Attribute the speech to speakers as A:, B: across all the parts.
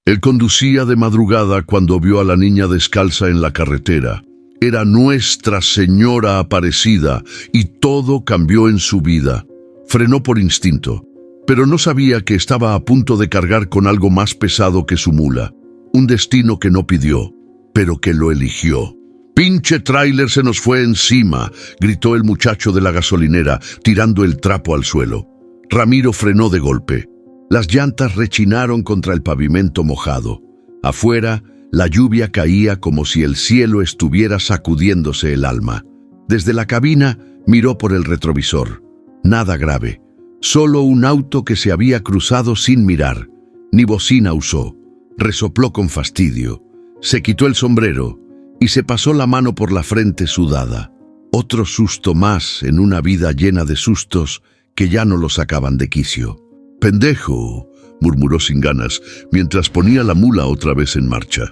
A: Él conducía de madrugada cuando vio a la niña descalza en la carretera. Era Nuestra Señora Aparecida y todo cambió en su vida. Frenó por instinto, pero no sabía que estaba a punto de cargar con algo más pesado que su mula. Un destino que no pidió, pero que lo eligió. «¡Pinche tráiler se nos fue encima!», gritó el muchacho de la gasolinera, tirando el trapo al suelo. Ramiro frenó de golpe. Las llantas rechinaron contra el pavimento mojado. Afuera, la lluvia caía como si el cielo estuviera sacudiéndose el alma. Desde la cabina, miró por el retrovisor. Nada grave. Solo un auto que se había cruzado sin mirar. Ni bocina usó. Resopló con fastidio. Se quitó el sombrero y se pasó la mano por la frente sudada. Otro susto más en una vida llena de sustos que ya no lo sacaban de quicio. «Pendejo», murmuró sin ganas, mientras ponía la mula otra vez en marcha.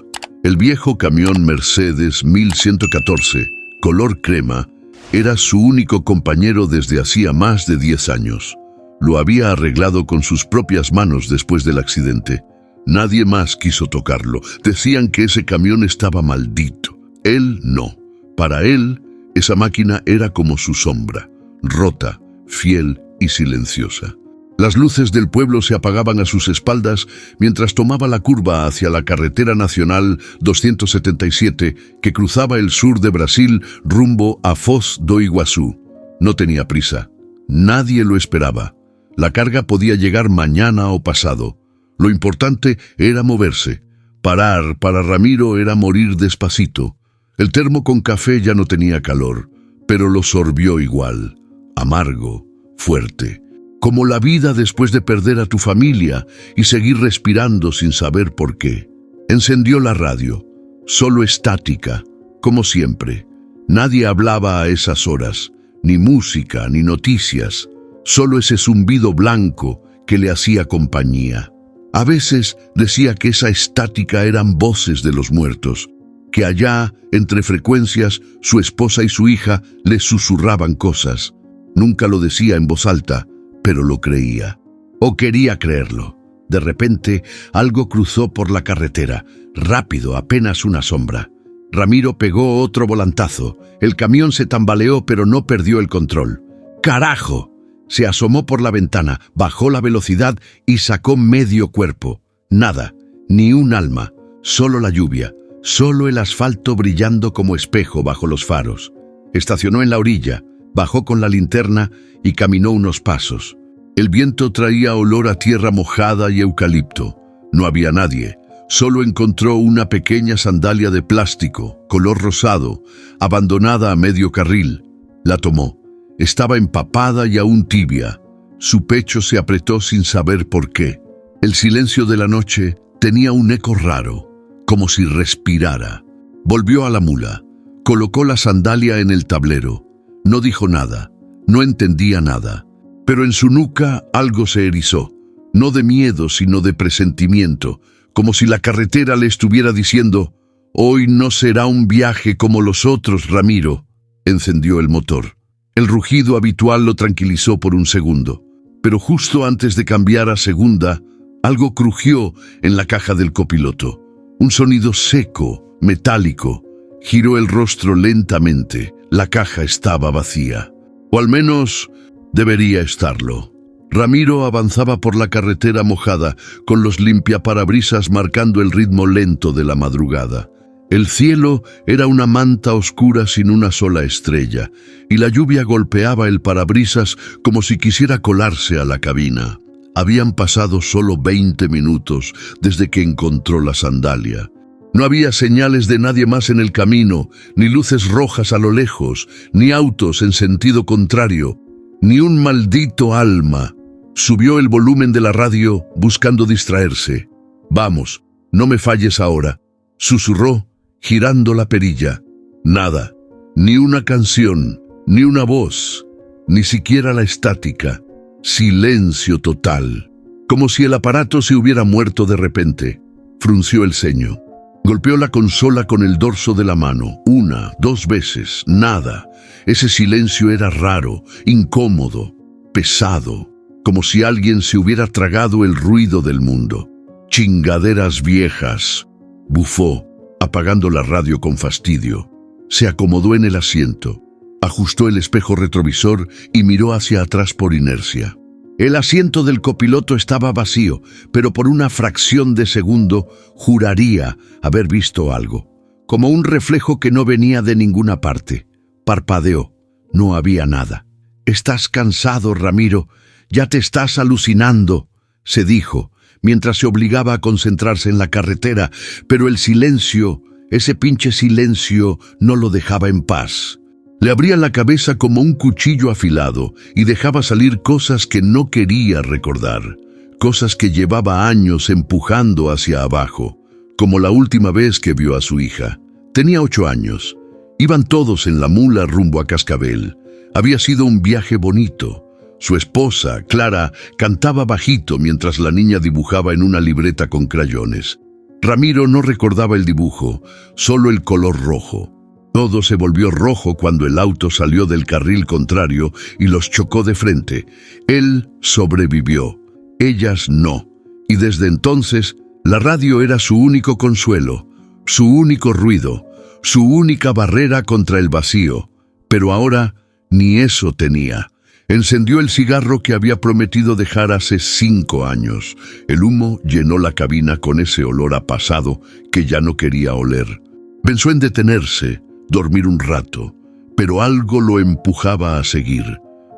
A: El viejo camión Mercedes 1114, color crema, era su único compañero desde hacía más de 10 años. Lo había arreglado con sus propias manos después del accidente. Nadie más quiso tocarlo. Decían que ese camión estaba maldito. Él no. Para él, esa máquina era como su sombra, rota, fiel y silenciosa. Las luces del pueblo se apagaban a sus espaldas mientras tomaba la curva hacia la carretera nacional 277 que cruzaba el sur de Brasil rumbo a Foz do Iguazú. No tenía prisa. Nadie lo esperaba. La carga podía llegar mañana o pasado. Lo importante era moverse. Parar para Ramiro era morir despacito. El termo con café ya no tenía calor, pero lo sorbió igual. Amargo, fuerte. Como la vida después de perder a tu familia y seguir respirando sin saber por qué. Encendió la radio, solo estática, como siempre. Nadie hablaba a esas horas, ni música, ni noticias, solo ese zumbido blanco que le hacía compañía. A veces decía que esa estática eran voces de los muertos, que allá, entre frecuencias, su esposa y su hija le susurraban cosas. Nunca lo decía en voz alta, pero lo creía, o quería creerlo. De repente, algo cruzó por la carretera, rápido, apenas una sombra. Ramiro pegó otro volantazo. El camión se tambaleó, pero no perdió el control. ¡Carajo! Se asomó por la ventana, bajó la velocidad y sacó medio cuerpo. Nada, ni un alma, solo la lluvia, solo el asfalto brillando como espejo bajo los faros. Estacionó en la orilla, bajó con la linterna y caminó unos pasos. El viento traía olor a tierra mojada y eucalipto. No había nadie. Solo encontró una pequeña sandalia de plástico, color rosado, abandonada a medio carril. La tomó. Estaba empapada y aún tibia. Su pecho se apretó sin saber por qué. El silencio de la noche tenía un eco raro, como si respirara. Volvió a la mula. Colocó la sandalia en el tablero. No dijo nada. No entendía nada. Pero en su nuca algo se erizó. No de miedo, sino de presentimiento. Como si la carretera le estuviera diciendo: «Hoy no será un viaje como los otros, Ramiro». Encendió el motor. El rugido habitual lo tranquilizó por un segundo. Pero justo antes de cambiar a segunda, algo crujió en la caja del copiloto. Un sonido seco, metálico. Giró el rostro lentamente. La caja estaba vacía. O al menos debería estarlo. Ramiro avanzaba por la carretera mojada, con los limpiaparabrisas marcando el ritmo lento de la madrugada. El cielo era una manta oscura sin una sola estrella, y la lluvia golpeaba el parabrisas como si quisiera colarse a la cabina. Habían pasado solo 20 minutos desde que encontró la sandalia. No había señales de nadie más en el camino, ni luces rojas a lo lejos, ni autos en sentido contrario, ni un maldito alma. Subió el volumen de la radio buscando distraerse. «Vamos, no me falles ahora», susurró, girando la perilla. Nada, ni una canción, ni una voz, ni siquiera la estática. Silencio total, como si el aparato se hubiera muerto de repente. Frunció el ceño. Golpeó la consola con el dorso de la mano, 1, 2 veces, nada. Ese silencio era raro, incómodo, pesado, como si alguien se hubiera tragado el ruido del mundo. «Chingaderas viejas», bufó, apagando la radio con fastidio. Se acomodó en el asiento, ajustó el espejo retrovisor y miró hacia atrás por inercia. El asiento del copiloto estaba vacío, pero por una fracción de segundo juraría haber visto algo, como un reflejo que no venía de ninguna parte. Parpadeó. No había nada. «Estás cansado, Ramiro. Ya te estás alucinando», se dijo, mientras se obligaba a concentrarse en la carretera, pero el silencio, ese pinche silencio, no lo dejaba en paz. Le abría la cabeza como un cuchillo afilado y dejaba salir cosas que no quería recordar, cosas que llevaba años empujando hacia abajo, como la última vez que vio a su hija. Tenía 8 años. Iban todos en la mula rumbo a Cascabel. Había sido un viaje bonito. Su esposa, Clara, cantaba bajito mientras la niña dibujaba en una libreta con crayones. Ramiro no recordaba el dibujo, solo el color rojo. Todo se volvió rojo cuando el auto salió del carril contrario y los chocó de frente. Él sobrevivió, ellas no. Y desde entonces, la radio era su único consuelo, su único ruido, su única barrera contra el vacío. Pero ahora, ni eso tenía. Encendió el cigarro que había prometido dejar hace 5 años. El humo llenó la cabina con ese olor a pasado que ya no quería oler. Pensó en detenerse, dormir un rato, pero algo lo empujaba a seguir.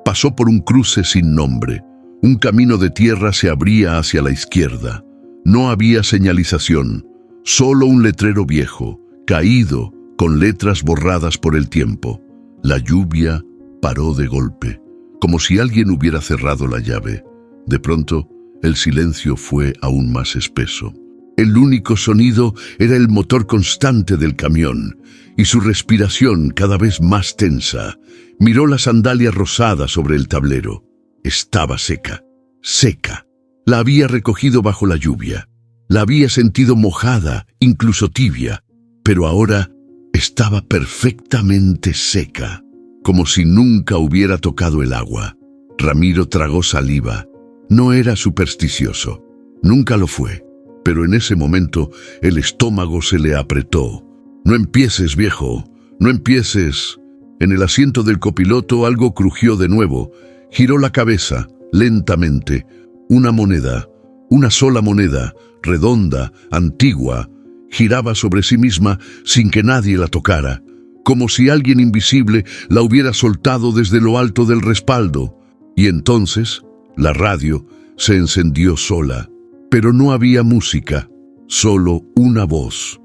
A: Pasó por un cruce sin nombre. Un camino de tierra se abría hacia la izquierda. No había señalización, solo un letrero viejo, caído, con letras borradas por el tiempo. La lluvia paró de golpe, como si alguien hubiera cerrado la llave. De pronto, el silencio fue aún más espeso. El único sonido era el motor constante del camión y su respiración cada vez más tensa. Miró la sandalia rosada sobre el tablero. Estaba seca, seca. La había recogido bajo la lluvia. La había sentido mojada, incluso tibia, pero ahora estaba perfectamente seca, como si nunca hubiera tocado el agua. Ramiro tragó saliva. No era supersticioso, nunca lo fue. Pero en ese momento el estómago se le apretó. «No empieces, viejo, no empieces». En el asiento del copiloto algo crujió de nuevo. Giró la cabeza, lentamente. Una moneda, una sola moneda, redonda, antigua, giraba sobre sí misma sin que nadie la tocara, como si alguien invisible la hubiera soltado desde lo alto del respaldo. Y entonces la radio se encendió sola. Pero no había música, solo una voz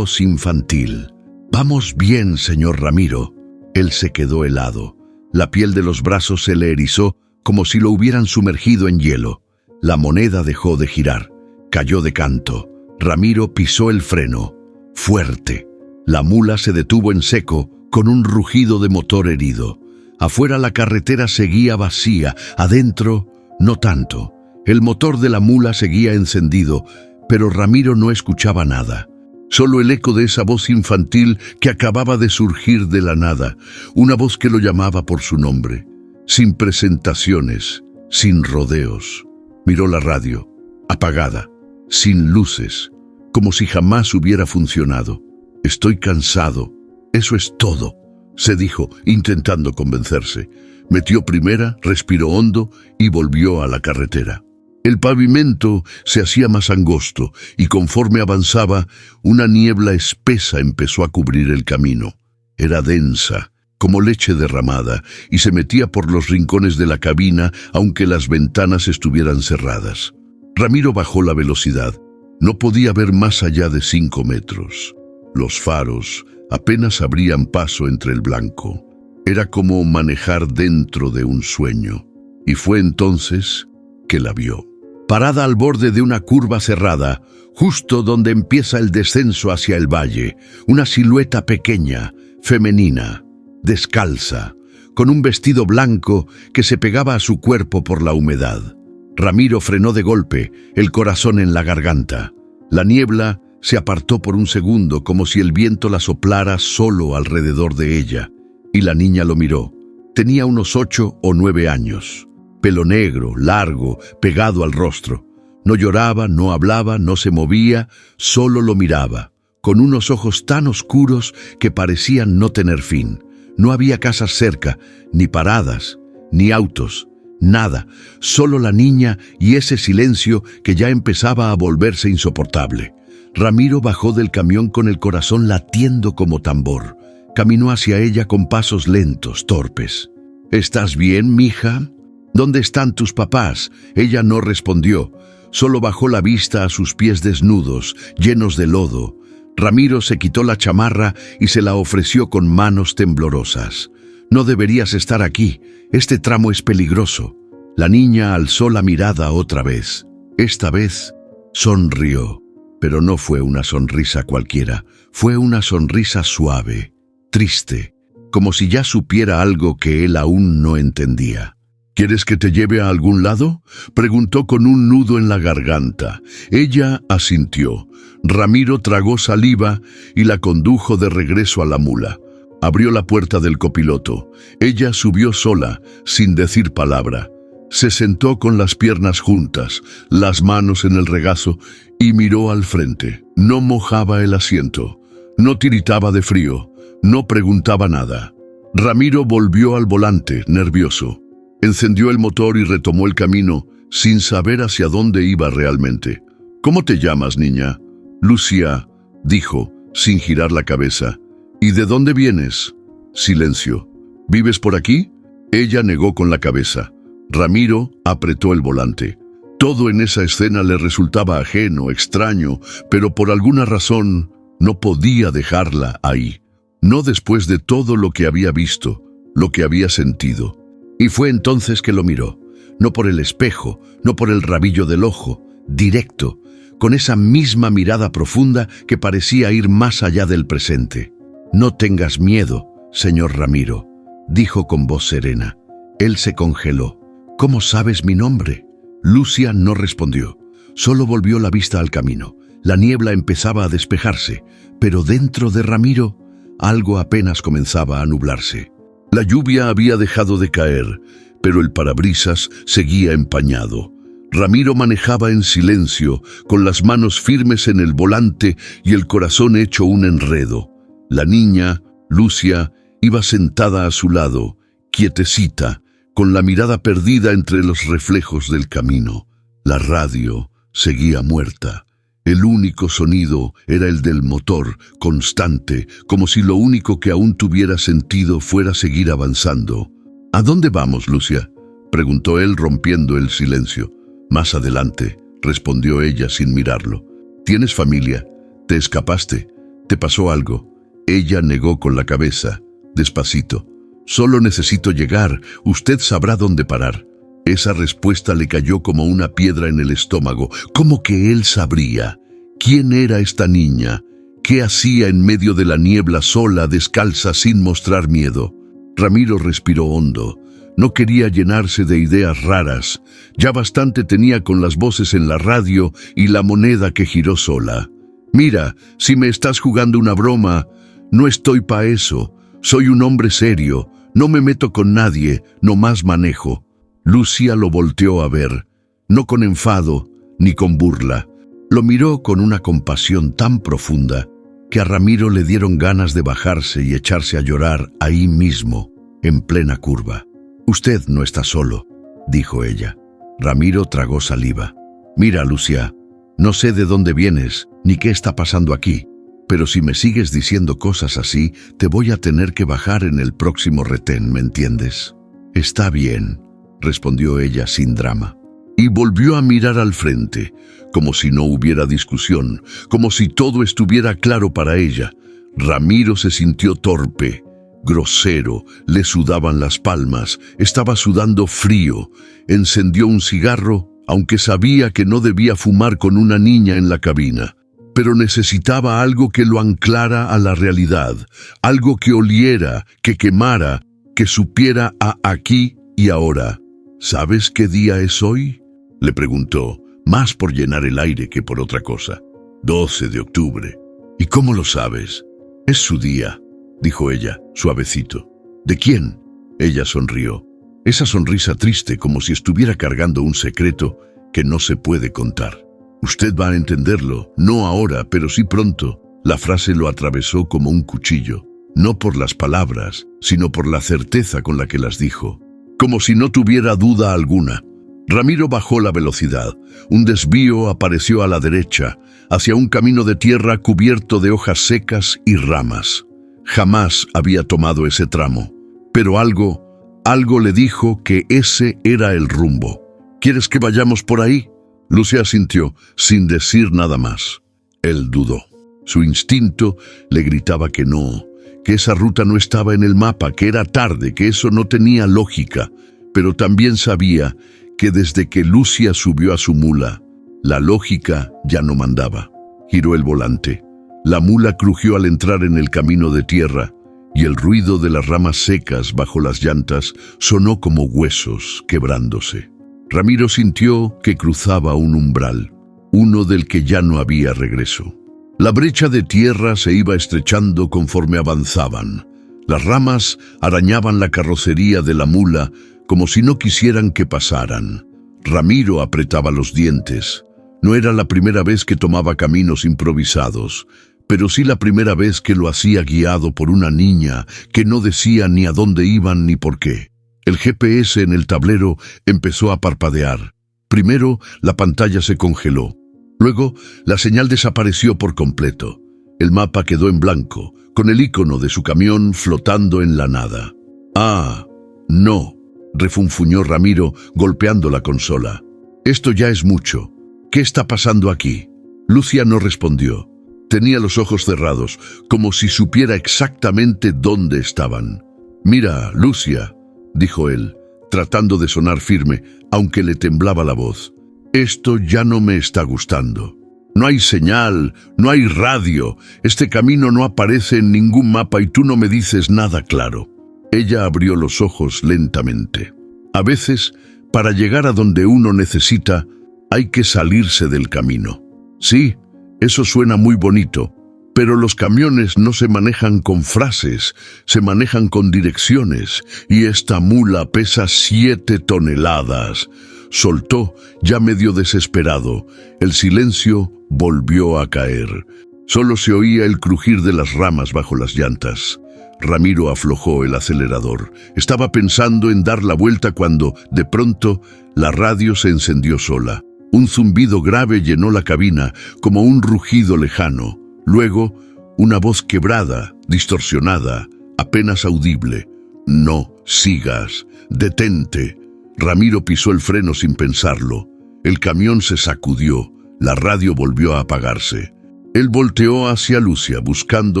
A: infantil. «Vamos bien, señor Ramiro». Él se quedó helado. La piel de los brazos se le erizó como si lo hubieran sumergido en hielo. La moneda dejó de girar, cayó de canto. Ramiro pisó el freno, fuerte. La mula se detuvo en seco con un rugido de motor herido. Afuera la carretera seguía vacía, adentro no tanto. El motor de la mula seguía encendido, pero Ramiro no escuchaba nada. Solo el eco de esa voz infantil que acababa de surgir de la nada, una voz que lo llamaba por su nombre, sin presentaciones, sin rodeos. Miró la radio, apagada, sin luces, como si jamás hubiera funcionado. «Estoy cansado, eso es todo», se dijo, intentando convencerse. Metió primera, respiró hondo y volvió a la carretera. El pavimento se hacía más angosto y conforme avanzaba, una niebla espesa empezó a cubrir el camino. Era densa, como leche derramada, y se metía por los rincones de la cabina aunque las ventanas estuvieran cerradas. Ramiro bajó la velocidad. No podía ver más allá de 5 metros. Los faros apenas abrían paso entre el blanco. Era como manejar dentro de un sueño. Y fue entonces que la vio. Parada al borde de una curva cerrada, justo donde empieza el descenso hacia el valle, una silueta pequeña, femenina, descalza, con un vestido blanco que se pegaba a su cuerpo por la humedad. Ramiro frenó de golpe, el corazón en la garganta. La niebla se apartó por un segundo como si el viento la soplara solo alrededor de ella, y la niña lo miró. Tenía unos 8 o 9 años. Pelo negro, largo, pegado al rostro. No lloraba, no hablaba, no se movía, solo lo miraba, con unos ojos tan oscuros que parecían no tener fin. No había casas cerca, ni paradas, ni autos, nada, solo la niña y ese silencio que ya empezaba a volverse insoportable. Ramiro bajó del camión con el corazón latiendo como tambor. Caminó hacia ella con pasos lentos, torpes. «¿Estás bien, mija? ¿Dónde están tus papás?» Ella no respondió, solo bajó la vista a sus pies desnudos, llenos de lodo. Ramiro se quitó la chamarra y se la ofreció con manos temblorosas. «No deberías estar aquí, este tramo es peligroso». La niña alzó la mirada otra vez. Esta vez sonrió, pero no fue una sonrisa cualquiera, fue una sonrisa suave, triste, como si ya supiera algo que él aún no entendía. «¿Quieres que te lleve a algún lado?», preguntó con un nudo en la garganta. Ella asintió. Ramiro tragó saliva y la condujo de regreso a la mula. Abrió la puerta del copiloto. Ella subió sola, sin decir palabra. Se sentó con las piernas juntas, las manos en el regazo, y miró al frente. No mojaba el asiento, no tiritaba de frío, no preguntaba nada. Ramiro volvió al volante, nervioso. Encendió el motor y retomó el camino, sin saber hacia dónde iba realmente. «¿Cómo te llamas, niña?» «Lucia», dijo, sin girar la cabeza. «¿Y de dónde vienes?» Silencio. «¿Vives por aquí?» Ella negó con la cabeza. Ramiro apretó el volante. Todo en esa escena le resultaba ajeno, extraño, pero por alguna razón no podía dejarla ahí. No después de todo lo que había visto, lo que había sentido. Y fue entonces que lo miró, no por el espejo, no por el rabillo del ojo, directo, con esa misma mirada profunda que parecía ir más allá del presente. «No tengas miedo, señor Ramiro», dijo con voz serena. Él se congeló. «¿Cómo sabes mi nombre?» Lucia no respondió, solo volvió la vista al camino. La niebla empezaba a despejarse, pero dentro de Ramiro algo apenas comenzaba a nublarse. La lluvia había dejado de caer, pero el parabrisas seguía empañado. Ramiro manejaba en silencio, con las manos firmes en el volante y el corazón hecho un enredo. La niña, Lucia, iba sentada a su lado, quietecita, con la mirada perdida entre los reflejos del camino. La radio seguía muerta. El único sonido era el del motor, constante, como si lo único que aún tuviera sentido fuera seguir avanzando. «¿A dónde vamos, Lucia?», preguntó él rompiendo el silencio. «Más adelante», respondió ella sin mirarlo. «¿Tienes familia? ¿Te escapaste? ¿Te pasó algo?» Ella negó con la cabeza, despacito. «Solo necesito llegar, usted sabrá dónde parar». Esa respuesta le cayó como una piedra en el estómago. ¿Cómo que él sabría? ¿Quién era esta niña? ¿Qué hacía en medio de la niebla sola, descalza, sin mostrar miedo? Ramiro respiró hondo. No quería llenarse de ideas raras. Ya bastante tenía con las voces en la radio y la moneda que giró sola. «Mira, si me estás jugando una broma, no estoy pa' eso. Soy un hombre serio, no me meto con nadie, nomás manejo». Lucia lo volteó a ver, no con enfado ni con burla. Lo miró con una compasión tan profunda que a Ramiro le dieron ganas de bajarse y echarse a llorar ahí mismo, en plena curva. «Usted no está solo», dijo ella. Ramiro tragó saliva. «Mira, Lucia, no sé de dónde vienes ni qué está pasando aquí, pero si me sigues diciendo cosas así, te voy a tener que bajar en el próximo retén, ¿me entiendes?» «Está bien», respondió ella sin drama. Y volvió a mirar al frente, como si no hubiera discusión, como si todo estuviera claro para ella. Ramiro se sintió torpe, grosero, le sudaban las palmas, estaba sudando frío. Encendió un cigarro, aunque sabía que no debía fumar con una niña en la cabina. Pero necesitaba algo que lo anclara a la realidad, algo que oliera, que quemara, que supiera a aquí y ahora. «¿Sabes qué día es hoy?», le preguntó, más por llenar el aire que por otra cosa. 12 de octubre. «¿Y cómo lo sabes?» «Es su día», dijo ella, suavecito. «¿De quién?». Ella sonrió. Esa sonrisa triste, como si estuviera cargando un secreto, que no se puede contar. Usted va a entenderlo, no ahora, pero sí pronto. La frase lo atravesó como un cuchillo, no por las palabras, sino por la certeza con la que las dijo, como si no tuviera duda alguna. Ramiro bajó la velocidad. Un desvío apareció a la derecha, hacia un camino de tierra cubierto de hojas secas y ramas. Jamás había tomado ese tramo, pero algo le dijo que ese era el rumbo. ¿Quieres que vayamos por ahí? Lucia asintió, sin decir nada más. Él dudó. Su instinto le gritaba que no, que esa ruta no estaba en el mapa, que era tarde, que eso no tenía lógica, pero también sabía que desde que Lucia subió a su mula, la lógica ya no mandaba. Giró el volante. La mula crujió al entrar en el camino de tierra, y el ruido de las ramas secas bajo las llantas sonó como huesos quebrándose. Ramiro sintió que cruzaba un umbral, uno del que ya no había regreso. La brecha de tierra se iba estrechando conforme avanzaban. Las ramas arañaban la carrocería de la mula como si no quisieran que pasaran. Ramiro apretaba los dientes. No era la primera vez que tomaba caminos improvisados, pero sí la primera vez que lo hacía guiado por una niña que no decía ni a dónde iban ni por qué. El GPS en el tablero empezó a parpadear. Primero, la pantalla se congeló. Luego, la señal desapareció por completo. El mapa quedó en blanco, con el icono de su camión flotando en la nada. «Ah, no», refunfuñó Ramiro, golpeando la consola. «Esto ya es mucho. ¿Qué está pasando aquí?» Lucia no respondió. Tenía los ojos cerrados, como si supiera exactamente dónde estaban. «Mira, Lucia», dijo él, tratando de sonar firme, aunque le temblaba la voz. «Esto ya no me está gustando. No hay señal, no hay radio, este camino no aparece en ningún mapa y tú no me dices nada claro». Ella abrió los ojos lentamente. A veces, para llegar a donde uno necesita, hay que salirse del camino. Sí, eso suena muy bonito, pero los camiones no se manejan con frases, se manejan con direcciones, y esta mula pesa 7 toneladas. Soltó, ya medio desesperado. El silencio volvió a caer. Solo se oía el crujir de las ramas bajo las llantas. Ramiro aflojó el acelerador. Estaba pensando en dar la vuelta cuando, de pronto, la radio se encendió sola. Un zumbido grave llenó la cabina, como un rugido lejano. Luego, una voz quebrada, distorsionada, apenas audible. «No sigas. Detente». Ramiro pisó el freno sin pensarlo. El camión se sacudió. La radio volvió a apagarse. Él volteó hacia Lucia buscando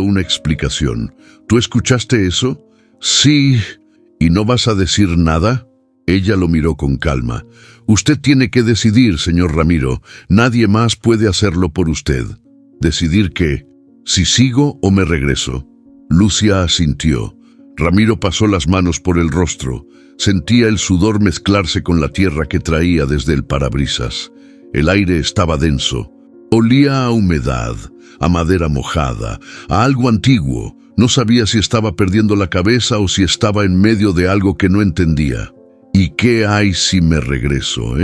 A: una explicación. «¿Tú escuchaste eso?» «Sí». «¿Y no vas a decir nada?» Ella lo miró con calma. «Usted tiene que decidir, señor Ramiro. Nadie más puede hacerlo por usted». «¿Decidir qué? ¿Si sigo o me regreso?» Lucia asintió. Ramiro pasó las manos por el rostro. Sentía el sudor mezclarse con la tierra que traía desde el parabrisas. El aire estaba denso. Olía a humedad, a madera mojada, a algo antiguo. No sabía si estaba perdiendo la cabeza o si estaba en medio de algo que no entendía. «¿Y qué hay si me regreso,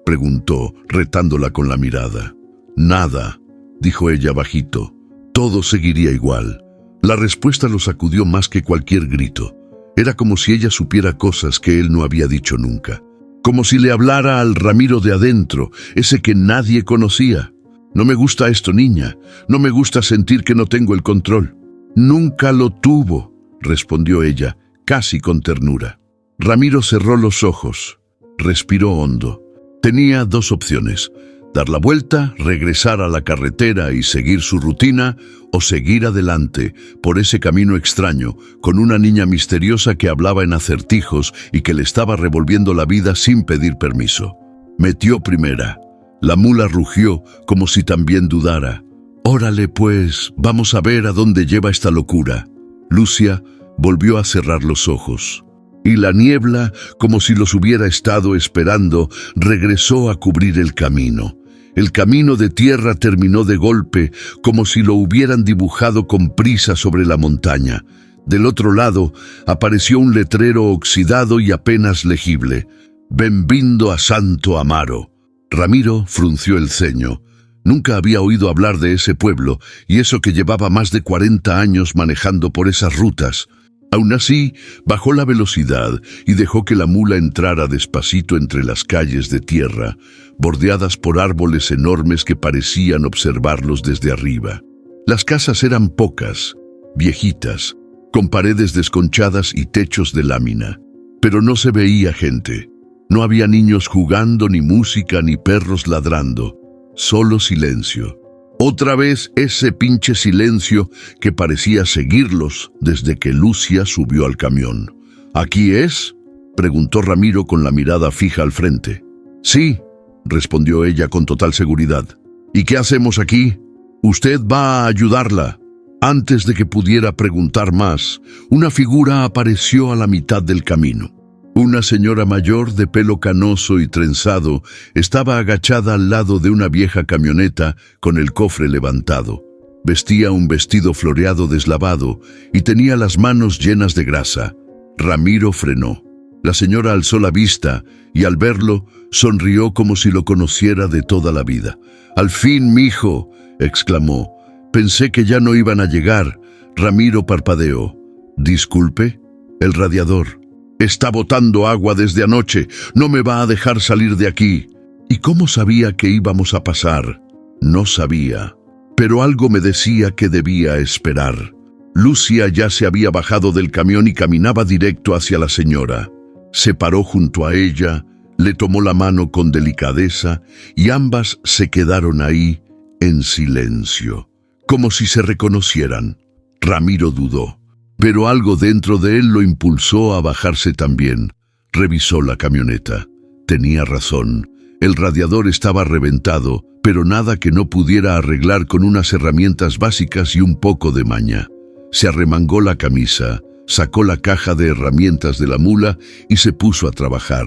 A: preguntó, retándola con la mirada. «Nada», dijo ella bajito. «Todo seguiría igual». La respuesta lo sacudió más que cualquier grito. Era como si ella supiera cosas que él no había dicho nunca. Como si le hablara al Ramiro de adentro, ese que nadie conocía. «No me gusta esto, niña. No me gusta sentir que no tengo el control». «Nunca lo tuvo», respondió ella, casi con ternura. Ramiro cerró los ojos. Respiró hondo. Tenía 2 opciones: dar la vuelta, regresar a la carretera y seguir su rutina, o seguir adelante por ese camino extraño, con una niña misteriosa que hablaba en acertijos y que le estaba revolviendo la vida sin pedir permiso. Metió primera. La mula rugió como si también dudara. «Órale pues, vamos a ver a dónde lleva esta locura». Lucia volvió a cerrar los ojos. Y la niebla, como si los hubiera estado esperando, regresó a cubrir el camino. El camino de tierra terminó de golpe, como si lo hubieran dibujado con prisa sobre la montaña. Del otro lado apareció un letrero oxidado y apenas legible: «Benvindo a Santo Amaro». Ramiro frunció el ceño. Nunca había oído hablar de ese pueblo, y eso que llevaba más de 40 años manejando por esas rutas. Aún así, bajó la velocidad y dejó que la mula entrara despacito entre las calles de tierra, bordeadas por árboles enormes que parecían observarlos desde arriba. Las casas eran pocas, viejitas, con paredes desconchadas y techos de lámina. Pero no se veía gente. No había niños jugando, ni música, ni perros ladrando. Solo silencio. Otra vez ese pinche silencio que parecía seguirlos desde que Lucia subió al camión. ¿Aquí es?, preguntó Ramiro con la mirada fija al frente. Sí, respondió ella con total seguridad. ¿Y qué hacemos aquí? Usted va a ayudarla. Antes de que pudiera preguntar más, una figura apareció a la mitad del camino. Una señora mayor de pelo canoso y trenzado estaba agachada al lado de una vieja camioneta con el cofre levantado. Vestía un vestido floreado deslavado y tenía las manos llenas de grasa. Ramiro frenó. La señora alzó la vista y al verlo sonrió como si lo conociera de toda la vida. «Al fin, mijo», exclamó. «Pensé que ya no iban a llegar». Ramiro parpadeó. «Disculpe». «El radiador. Está botando agua desde anoche. No me va a dejar salir de aquí». ¿Y cómo sabía que íbamos a pasar? No sabía. Pero algo me decía que debía esperar. Lucia ya se había bajado del camión y caminaba directo hacia la señora. Se paró junto a ella, le tomó la mano con delicadeza y ambas se quedaron ahí en silencio, como si se reconocieran. Ramiro dudó, pero algo dentro de él lo impulsó a bajarse también. Revisó la camioneta. Tenía razón. El radiador estaba reventado, pero nada que no pudiera arreglar con unas herramientas básicas y un poco de maña. Se arremangó la camisa, sacó la caja de herramientas de la mula y se puso a trabajar.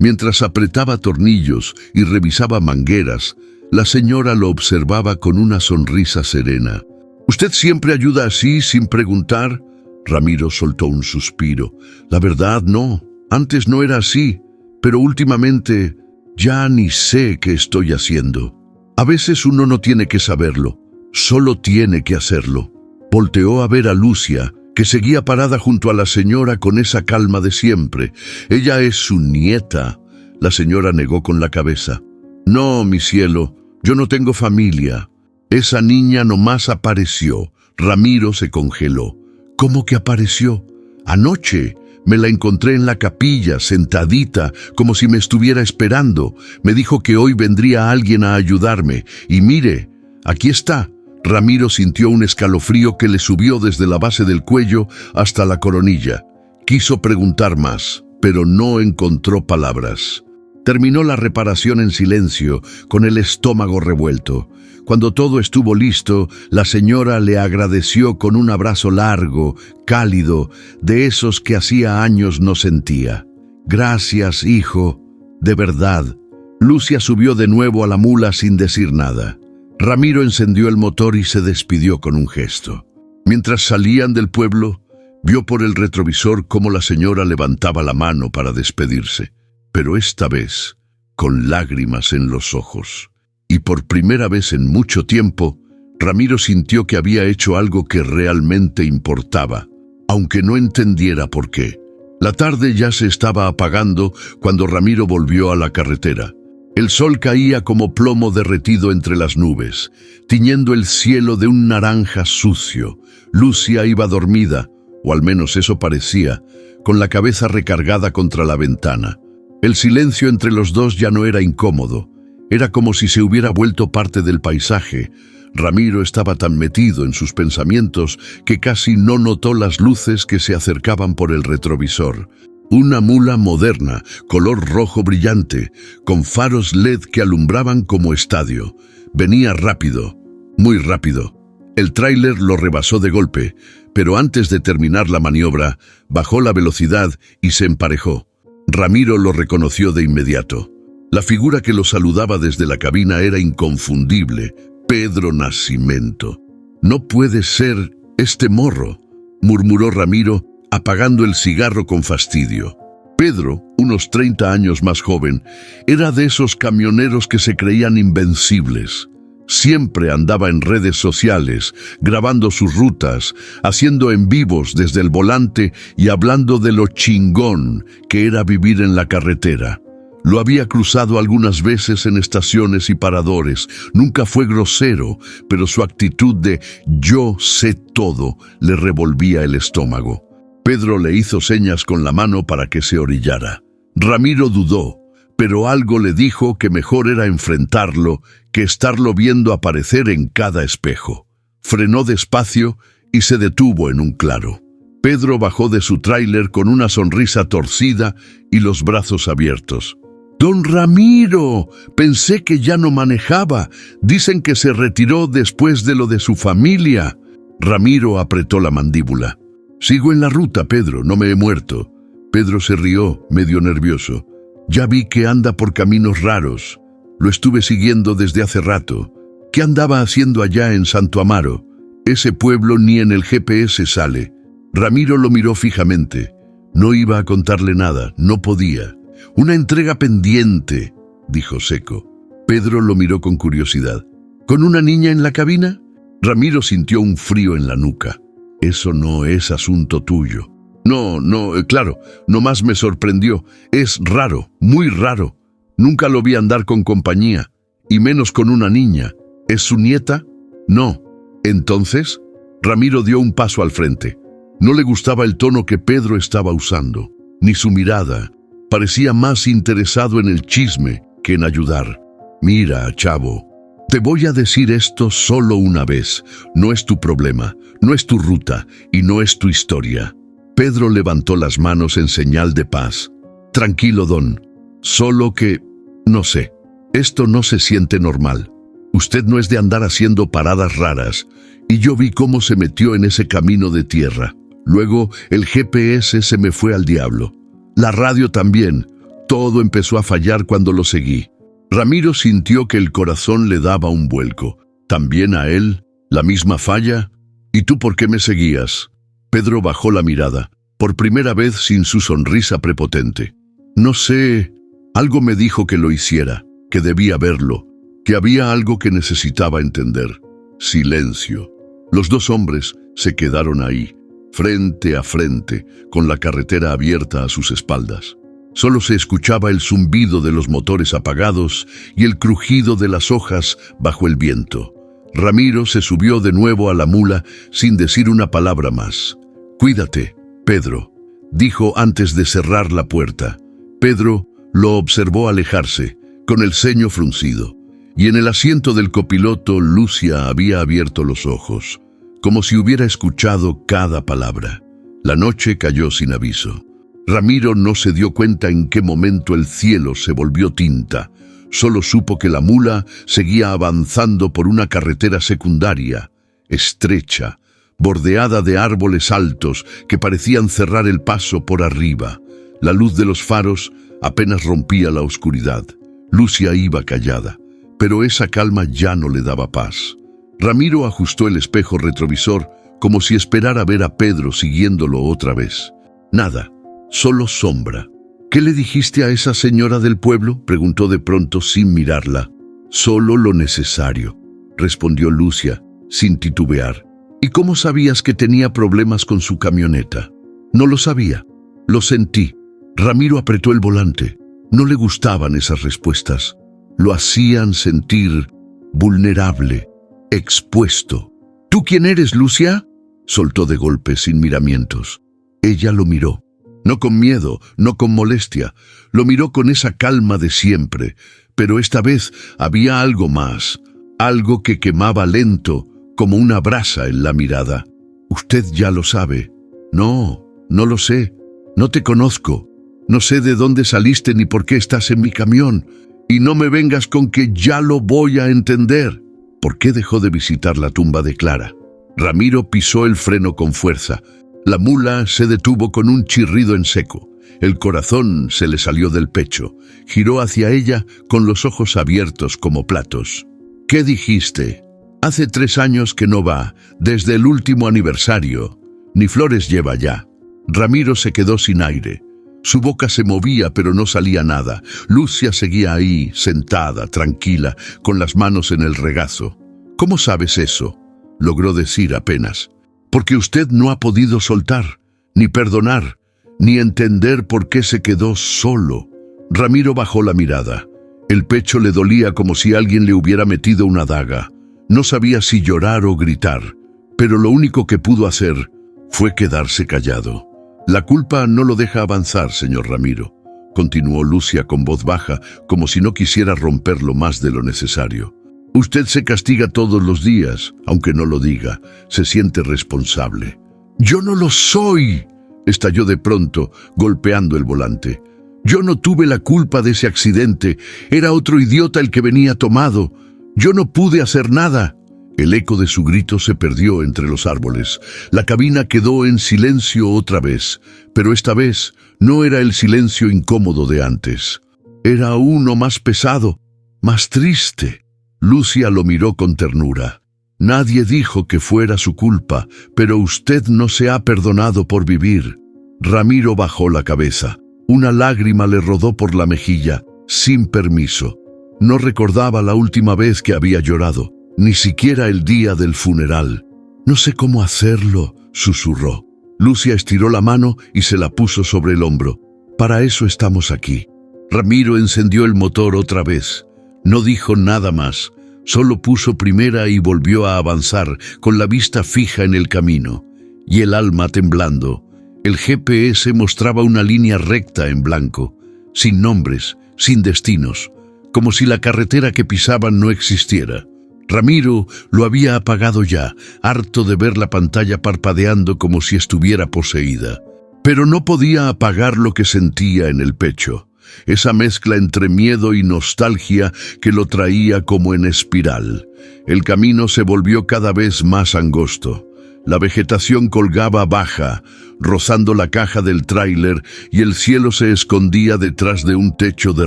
A: Mientras apretaba tornillos y revisaba mangueras, la señora lo observaba con una sonrisa serena. «¿Usted siempre ayuda así, sin preguntar?» Ramiro soltó un suspiro. «La verdad, no. Antes no era así, pero últimamente ya ni sé qué estoy haciendo. A veces uno no tiene que saberlo, solo tiene que hacerlo». Volteó a ver a Lucia, que seguía parada junto a la señora con esa calma de siempre. «Ella es su nieta». La señora negó con la cabeza. «No, mi cielo, yo no tengo familia. Esa niña nomás apareció». Ramiro se congeló. «¿Cómo que apareció? Anoche me la encontré en la capilla, sentadita, como si me estuviera esperando. Me dijo que hoy vendría alguien a ayudarme. Y mire, aquí está». Ramiro sintió un escalofrío que le subió desde la base del cuello hasta la coronilla. Quiso preguntar más, pero no encontró palabras. Terminó la reparación en silencio, con el estómago revuelto. Cuando todo estuvo listo, la señora le agradeció con un abrazo largo, cálido, de esos que hacía años no sentía. «Gracias, hijo, de verdad». Lucia subió de nuevo a la mula sin decir nada. Ramiro encendió el motor y se despidió con un gesto. Mientras salían del pueblo, vio por el retrovisor cómo la señora levantaba la mano para despedirse, pero esta vez con lágrimas en los ojos. Y por primera vez en mucho tiempo, Ramiro sintió que había hecho algo que realmente importaba, aunque no entendiera por qué. La tarde ya se estaba apagando cuando Ramiro volvió a la carretera. El sol caía como plomo derretido entre las nubes, tiñendo el cielo de un naranja sucio. Lucia iba dormida, o al menos eso parecía, con la cabeza recargada contra la ventana. El silencio entre los dos ya no era incómodo. Era como si se hubiera vuelto parte del paisaje. Ramiro estaba tan metido en sus pensamientos que casi no notó las luces que se acercaban por el retrovisor. Una mula moderna, color rojo brillante, con faros LED que alumbraban como estadio. Venía rápido, muy rápido. El tráiler lo rebasó de golpe, pero antes de terminar la maniobra, bajó la velocidad y se emparejó. Ramiro lo reconoció de inmediato. La figura que lo saludaba desde la cabina era inconfundible: Pedro Nascimento. «No puede ser este morro», murmuró Ramiro, apagando el cigarro con fastidio. Pedro, unos 30 años más joven, era de esos camioneros que se creían invencibles. Siempre andaba en redes sociales, grabando sus rutas, haciendo en vivos desde el volante y hablando de lo chingón que era vivir en la carretera. Lo había cruzado algunas veces en estaciones y paradores. Nunca fue grosero, pero su actitud de «yo sé todo» le revolvía el estómago. Pedro le hizo señas con la mano para que se orillara. Ramiro dudó, pero algo le dijo que mejor era enfrentarlo que estarlo viendo aparecer en cada espejo. Frenó despacio y se detuvo en un claro. Pedro bajó de su tráiler con una sonrisa torcida y los brazos abiertos. «Don Ramiro, pensé que ya no manejaba. Dicen que se retiró después de lo de su familia». Ramiro apretó la mandíbula. «Sigo en la ruta, Pedro, no me he muerto». Pedro se rió, medio nervioso. «Ya vi que anda por caminos raros. Lo estuve siguiendo desde hace rato. ¿Qué andaba haciendo allá en Santo Amaro? Ese pueblo ni en el GPS sale». Ramiro lo miró fijamente. No iba a contarle nada, no podía. «Una entrega pendiente», dijo seco. Pedro lo miró con curiosidad. «¿Con una niña en la cabina?» Ramiro sintió un frío en la nuca. «Eso no es asunto tuyo». No, claro, nomás me sorprendió. Es raro, muy raro. Nunca lo vi andar con compañía, y menos con una niña. ¿Es su nieta?» «No». «Entonces?» Ramiro dio un paso al frente. No le gustaba el tono que Pedro estaba usando, ni su mirada. Parecía más interesado en el chisme que en ayudar. «Mira, chavo, te voy a decir esto solo una vez. No es tu problema, no es tu ruta y no es tu historia». Pedro levantó las manos en señal de paz. «Tranquilo, don. Solo que, no sé, esto no se siente normal. Usted no es de andar haciendo paradas raras, y yo vi cómo se metió en ese camino de tierra. Luego el GPS se me fue al diablo. La radio también. Todo empezó a fallar cuando lo seguí». Ramiro sintió que el corazón le daba un vuelco. ¿También a él? ¿La misma falla? ¿Y tú por qué me seguías? Pedro bajó la mirada, por primera vez sin su sonrisa prepotente. «No sé, algo me dijo que lo hiciera, que debía verlo, que había algo que necesitaba entender». Silencio. Los dos hombres se quedaron ahí, frente a frente, con la carretera abierta a sus espaldas. Solo se escuchaba el zumbido de los motores apagados y el crujido de las hojas bajo el viento. Ramiro se subió de nuevo a la mula sin decir una palabra más. «Cuídate, Pedro», dijo antes de cerrar la puerta. Pedro lo observó alejarse, con el ceño fruncido, y en el asiento del copiloto Lucia había abierto los ojos, como si hubiera escuchado cada palabra. La noche cayó sin aviso. Ramiro no se dio cuenta en qué momento el cielo se volvió tinta. Solo supo que la mula seguía avanzando por una carretera secundaria, estrecha, bordeada de árboles altos que parecían cerrar el paso por arriba. La luz de los faros apenas rompía la oscuridad. Lucia iba callada, pero esa calma ya no le daba paz. Ramiro ajustó el espejo retrovisor como si esperara ver a Pedro siguiéndolo otra vez. Nada. Solo sombra. «¿Qué le dijiste a esa señora del pueblo?», preguntó de pronto sin mirarla. «Solo lo necesario», respondió Lucia, sin titubear. «¿Y cómo sabías que tenía problemas con su camioneta?» «No lo sabía. Lo sentí». Ramiro apretó el volante. No le gustaban esas respuestas. Lo hacían sentir vulnerable, expuesto. «¿Tú quién eres, Lucia?», soltó de golpe sin miramientos. Ella lo miró. No con miedo, no con molestia. Lo miró con esa calma de siempre, pero esta vez había algo más, algo que quemaba lento, como una brasa en la mirada. «Usted ya lo sabe». «No, no lo sé. No te conozco. No sé de dónde saliste ni por qué estás en mi camión. Y no me vengas con que ya lo voy a entender». ¿Por qué dejó de visitar la tumba de Clara? Ramiro pisó el freno con fuerza. La mula se detuvo con un chirrido en seco. El corazón se le salió del pecho. Giró hacia ella con los ojos abiertos como platos. «¿Qué dijiste?» «Hace 3 años que no va, desde el último aniversario. Ni flores lleva ya». Ramiro se quedó sin aire. Su boca se movía, pero no salía nada. Lucia seguía ahí, sentada, tranquila, con las manos en el regazo. «¿Cómo sabes eso?», logró decir apenas. «Porque usted no ha podido soltar, ni perdonar, ni entender por qué se quedó solo». Ramiro bajó la mirada. El pecho le dolía como si alguien le hubiera metido una daga. No sabía si llorar o gritar, pero lo único que pudo hacer fue quedarse callado. «La culpa no lo deja avanzar, señor Ramiro», continuó Lucia con voz baja, como si no quisiera romperlo más de lo necesario. «Usted se castiga todos los días, aunque no lo diga. Se siente responsable». «Yo no lo soy», estalló de pronto, golpeando el volante. «Yo no tuve la culpa de ese accidente. Era otro idiota el que venía tomado. Yo no pude hacer nada». El eco de su grito se perdió entre los árboles. La cabina quedó en silencio otra vez, pero esta vez no era el silencio incómodo de antes. Era uno más pesado, más triste. Lucia lo miró con ternura. «Nadie dijo que fuera su culpa, pero usted no se ha perdonado por vivir». Ramiro bajó la cabeza. Una lágrima le rodó por la mejilla, sin permiso. No recordaba la última vez que había llorado, ni siquiera el día del funeral. «No sé cómo hacerlo», susurró. Lucia estiró la mano y se la puso sobre el hombro. «Para eso estamos aquí». Ramiro encendió el motor otra vez. No dijo nada más, solo puso primera y volvió a avanzar, con la vista fija en el camino, y el alma temblando. El GPS mostraba una línea recta en blanco, sin nombres, sin destinos, como si la carretera que pisaban no existiera. Ramiro lo había apagado ya, harto de ver la pantalla parpadeando como si estuviera poseída. Pero no podía apagar lo que sentía en el pecho, esa mezcla entre miedo y nostalgia que lo traía como en espiral. El camino se volvió cada vez más angosto. La vegetación colgaba baja, rozando la caja del tráiler, y el cielo se escondía detrás de un techo de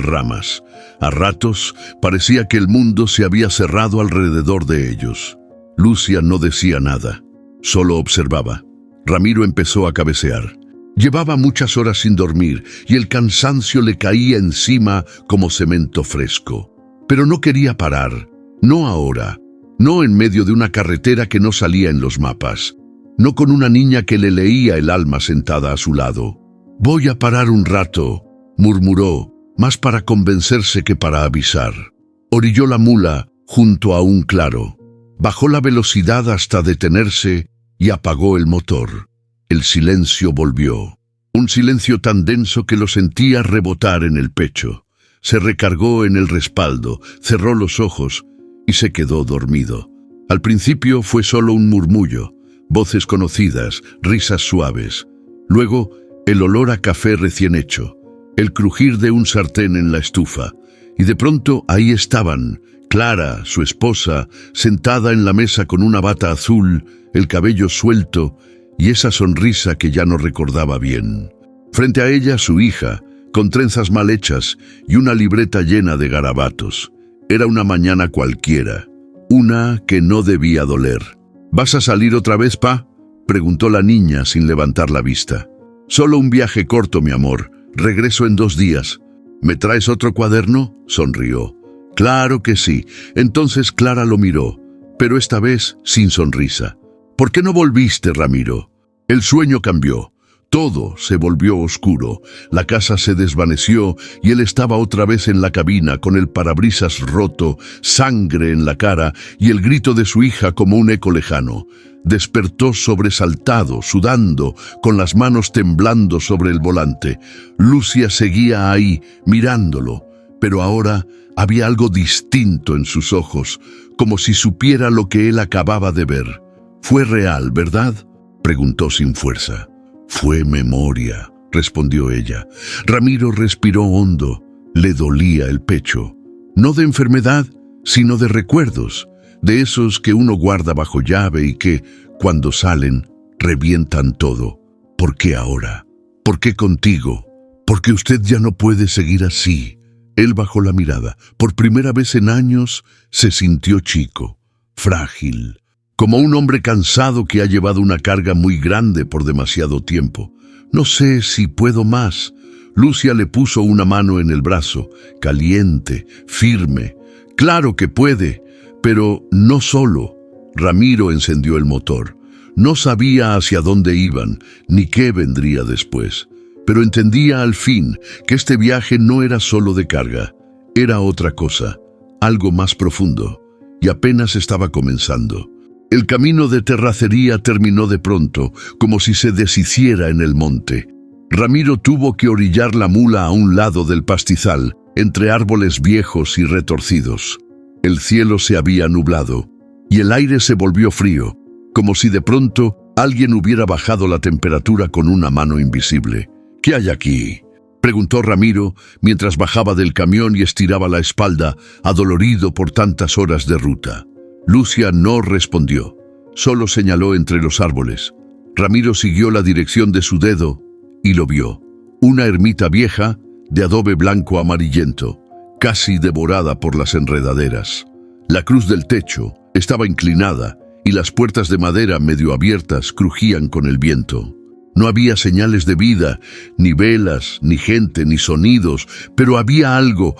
A: ramas. A ratos parecía que el mundo se había cerrado alrededor de ellos. Lucia no decía nada, solo observaba. Ramiro empezó a cabecear. Llevaba muchas horas sin dormir y el cansancio le caía encima como cemento fresco. Pero no quería parar, no ahora, no en medio de una carretera que no salía en los mapas, no con una niña que le leía el alma sentada a su lado. «Voy a parar un rato», murmuró, más para convencerse que para avisar. Orilló la mula junto a un claro, bajó la velocidad hasta detenerse y apagó el motor. El silencio volvió, un silencio tan denso que lo sentía rebotar en el pecho. Se recargó en el respaldo, cerró los ojos y se quedó dormido. Al principio fue solo un murmullo, voces conocidas, risas suaves. Luego, el olor a café recién hecho, el crujir de un sartén en la estufa. Y de pronto ahí estaban, Clara, su esposa, sentada en la mesa con una bata azul, el cabello suelto y esa sonrisa que ya no recordaba bien. Frente a ella su hija, con trenzas mal hechas y una libreta llena de garabatos. Era una mañana cualquiera, una que no debía doler. «¿Vas a salir otra vez, pa?», preguntó la niña sin levantar la vista. «Solo un viaje corto, mi amor. Regreso en 2 días. ¿Me traes otro cuaderno?», sonrió. «Claro que sí». Entonces Clara lo miró, pero esta vez sin sonrisa. «¿Por qué no volviste, Ramiro?». El sueño cambió. Todo se volvió oscuro, la casa se desvaneció y él estaba otra vez en la cabina con el parabrisas roto, sangre en la cara y el grito de su hija como un eco lejano. Despertó sobresaltado, sudando, con las manos temblando sobre el volante. Lucia seguía ahí, mirándolo, pero ahora había algo distinto en sus ojos, como si supiera lo que él acababa de ver. «¿Fue real, verdad?», preguntó sin fuerza. «Fue memoria», respondió ella. Ramiro respiró hondo. Le dolía el pecho. No de enfermedad, sino de recuerdos, de esos que uno guarda bajo llave y que, cuando salen, revientan todo. «¿Por qué ahora? ¿Por qué contigo? Porque usted ya no puede seguir así». Él bajó la mirada. Por primera vez en años se sintió chico, frágil, como un hombre cansado que ha llevado una carga muy grande por demasiado tiempo. «No sé si puedo más». Lucia le puso una mano en el brazo, caliente, firme. «Claro que puede, pero no solo». Ramiro encendió el motor. No sabía hacia dónde iban, ni qué vendría después, pero entendía al fin que este viaje no era solo de carga, era otra cosa, algo más profundo, y apenas estaba comenzando. El camino de terracería terminó de pronto, como si se deshiciera en el monte. Ramiro tuvo que orillar la mula a un lado del pastizal, entre árboles viejos y retorcidos. El cielo se había nublado, y el aire se volvió frío, como si de pronto alguien hubiera bajado la temperatura con una mano invisible. «¿Qué hay aquí?», preguntó Ramiro mientras bajaba del camión y estiraba la espalda, adolorido por tantas horas de ruta. Lucia no respondió, solo señaló entre los árboles. Ramiro siguió la dirección de su dedo y lo vio. Una ermita vieja, de adobe blanco amarillento, casi devorada por las enredaderas. La cruz del techo estaba inclinada y las puertas de madera medio abiertas crujían con el viento. No había señales de vida, ni velas, ni gente, ni sonidos, pero había algo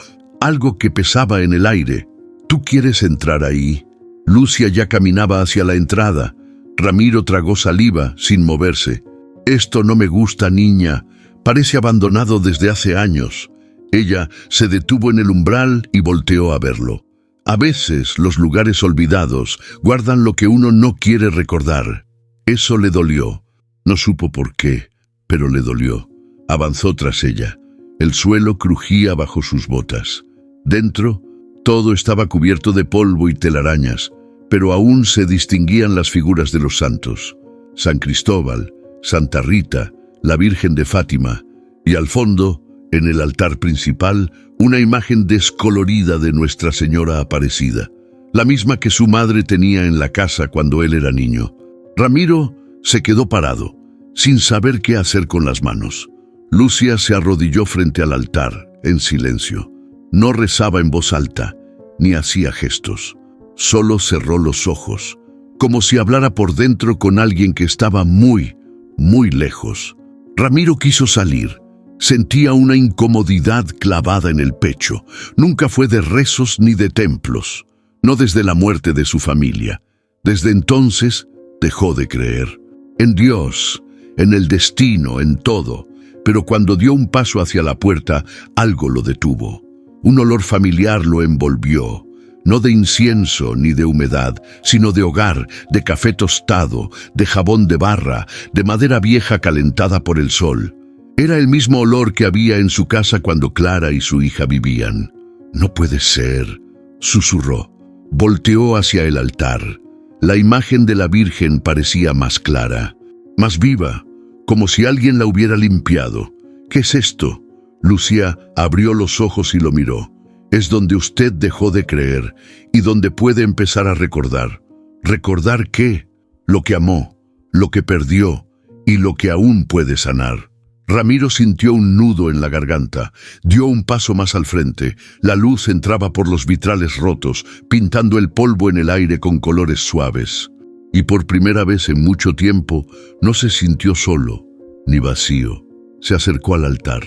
A: que pesaba en el aire. «¿Tú quieres entrar ahí?». Lucia ya caminaba hacia la entrada. Ramiro tragó saliva sin moverse. «Esto no me gusta, niña. Parece abandonado desde hace años». Ella se detuvo en el umbral y volteó a verlo. A veces los lugares olvidados guardan lo que uno no quiere recordar. Eso le dolió. No supo por qué, pero le dolió. Avanzó tras ella. El suelo crujía bajo sus botas. Dentro, todo estaba cubierto de polvo y telarañas, pero aún se distinguían las figuras de los santos. San Cristóbal, Santa Rita, la Virgen de Fátima, y al fondo, en el altar principal, una imagen descolorida de Nuestra Señora Aparecida, la misma que su madre tenía en la casa cuando él era niño. Ramiro se quedó parado, sin saber qué hacer con las manos. Lucia se arrodilló frente al altar, en silencio. No rezaba en voz alta, ni hacía gestos. Solo cerró los ojos, como si hablara por dentro con alguien que estaba muy, muy lejos. Ramiro quiso salir. Sentía una incomodidad clavada en el pecho. Nunca fue de rezos ni de templos, no desde la muerte de su familia. Desde entonces dejó de creer. En Dios, en el destino, en todo. Pero cuando dio un paso hacia la puerta, algo lo detuvo. Un olor familiar lo envolvió. No de incienso ni de humedad, sino de hogar, de café tostado, de jabón de barra, de madera vieja calentada por el sol. Era el mismo olor que había en su casa cuando Clara y su hija vivían. «No puede ser», susurró. Volteó hacia el altar. La imagen de la Virgen parecía más clara, más viva, como si alguien la hubiera limpiado. «¿Qué es esto?». Lucia abrió los ojos y lo miró. «Es donde usted dejó de creer y donde puede empezar a recordar». ¿Recordar qué? Lo que amó, lo que perdió y lo que aún puede sanar. Ramiro sintió un nudo en la garganta. Dio un paso más al frente. La luz entraba por los vitrales rotos, pintando el polvo en el aire con colores suaves. Y por primera vez en mucho tiempo no se sintió solo, ni vacío. Se acercó al altar.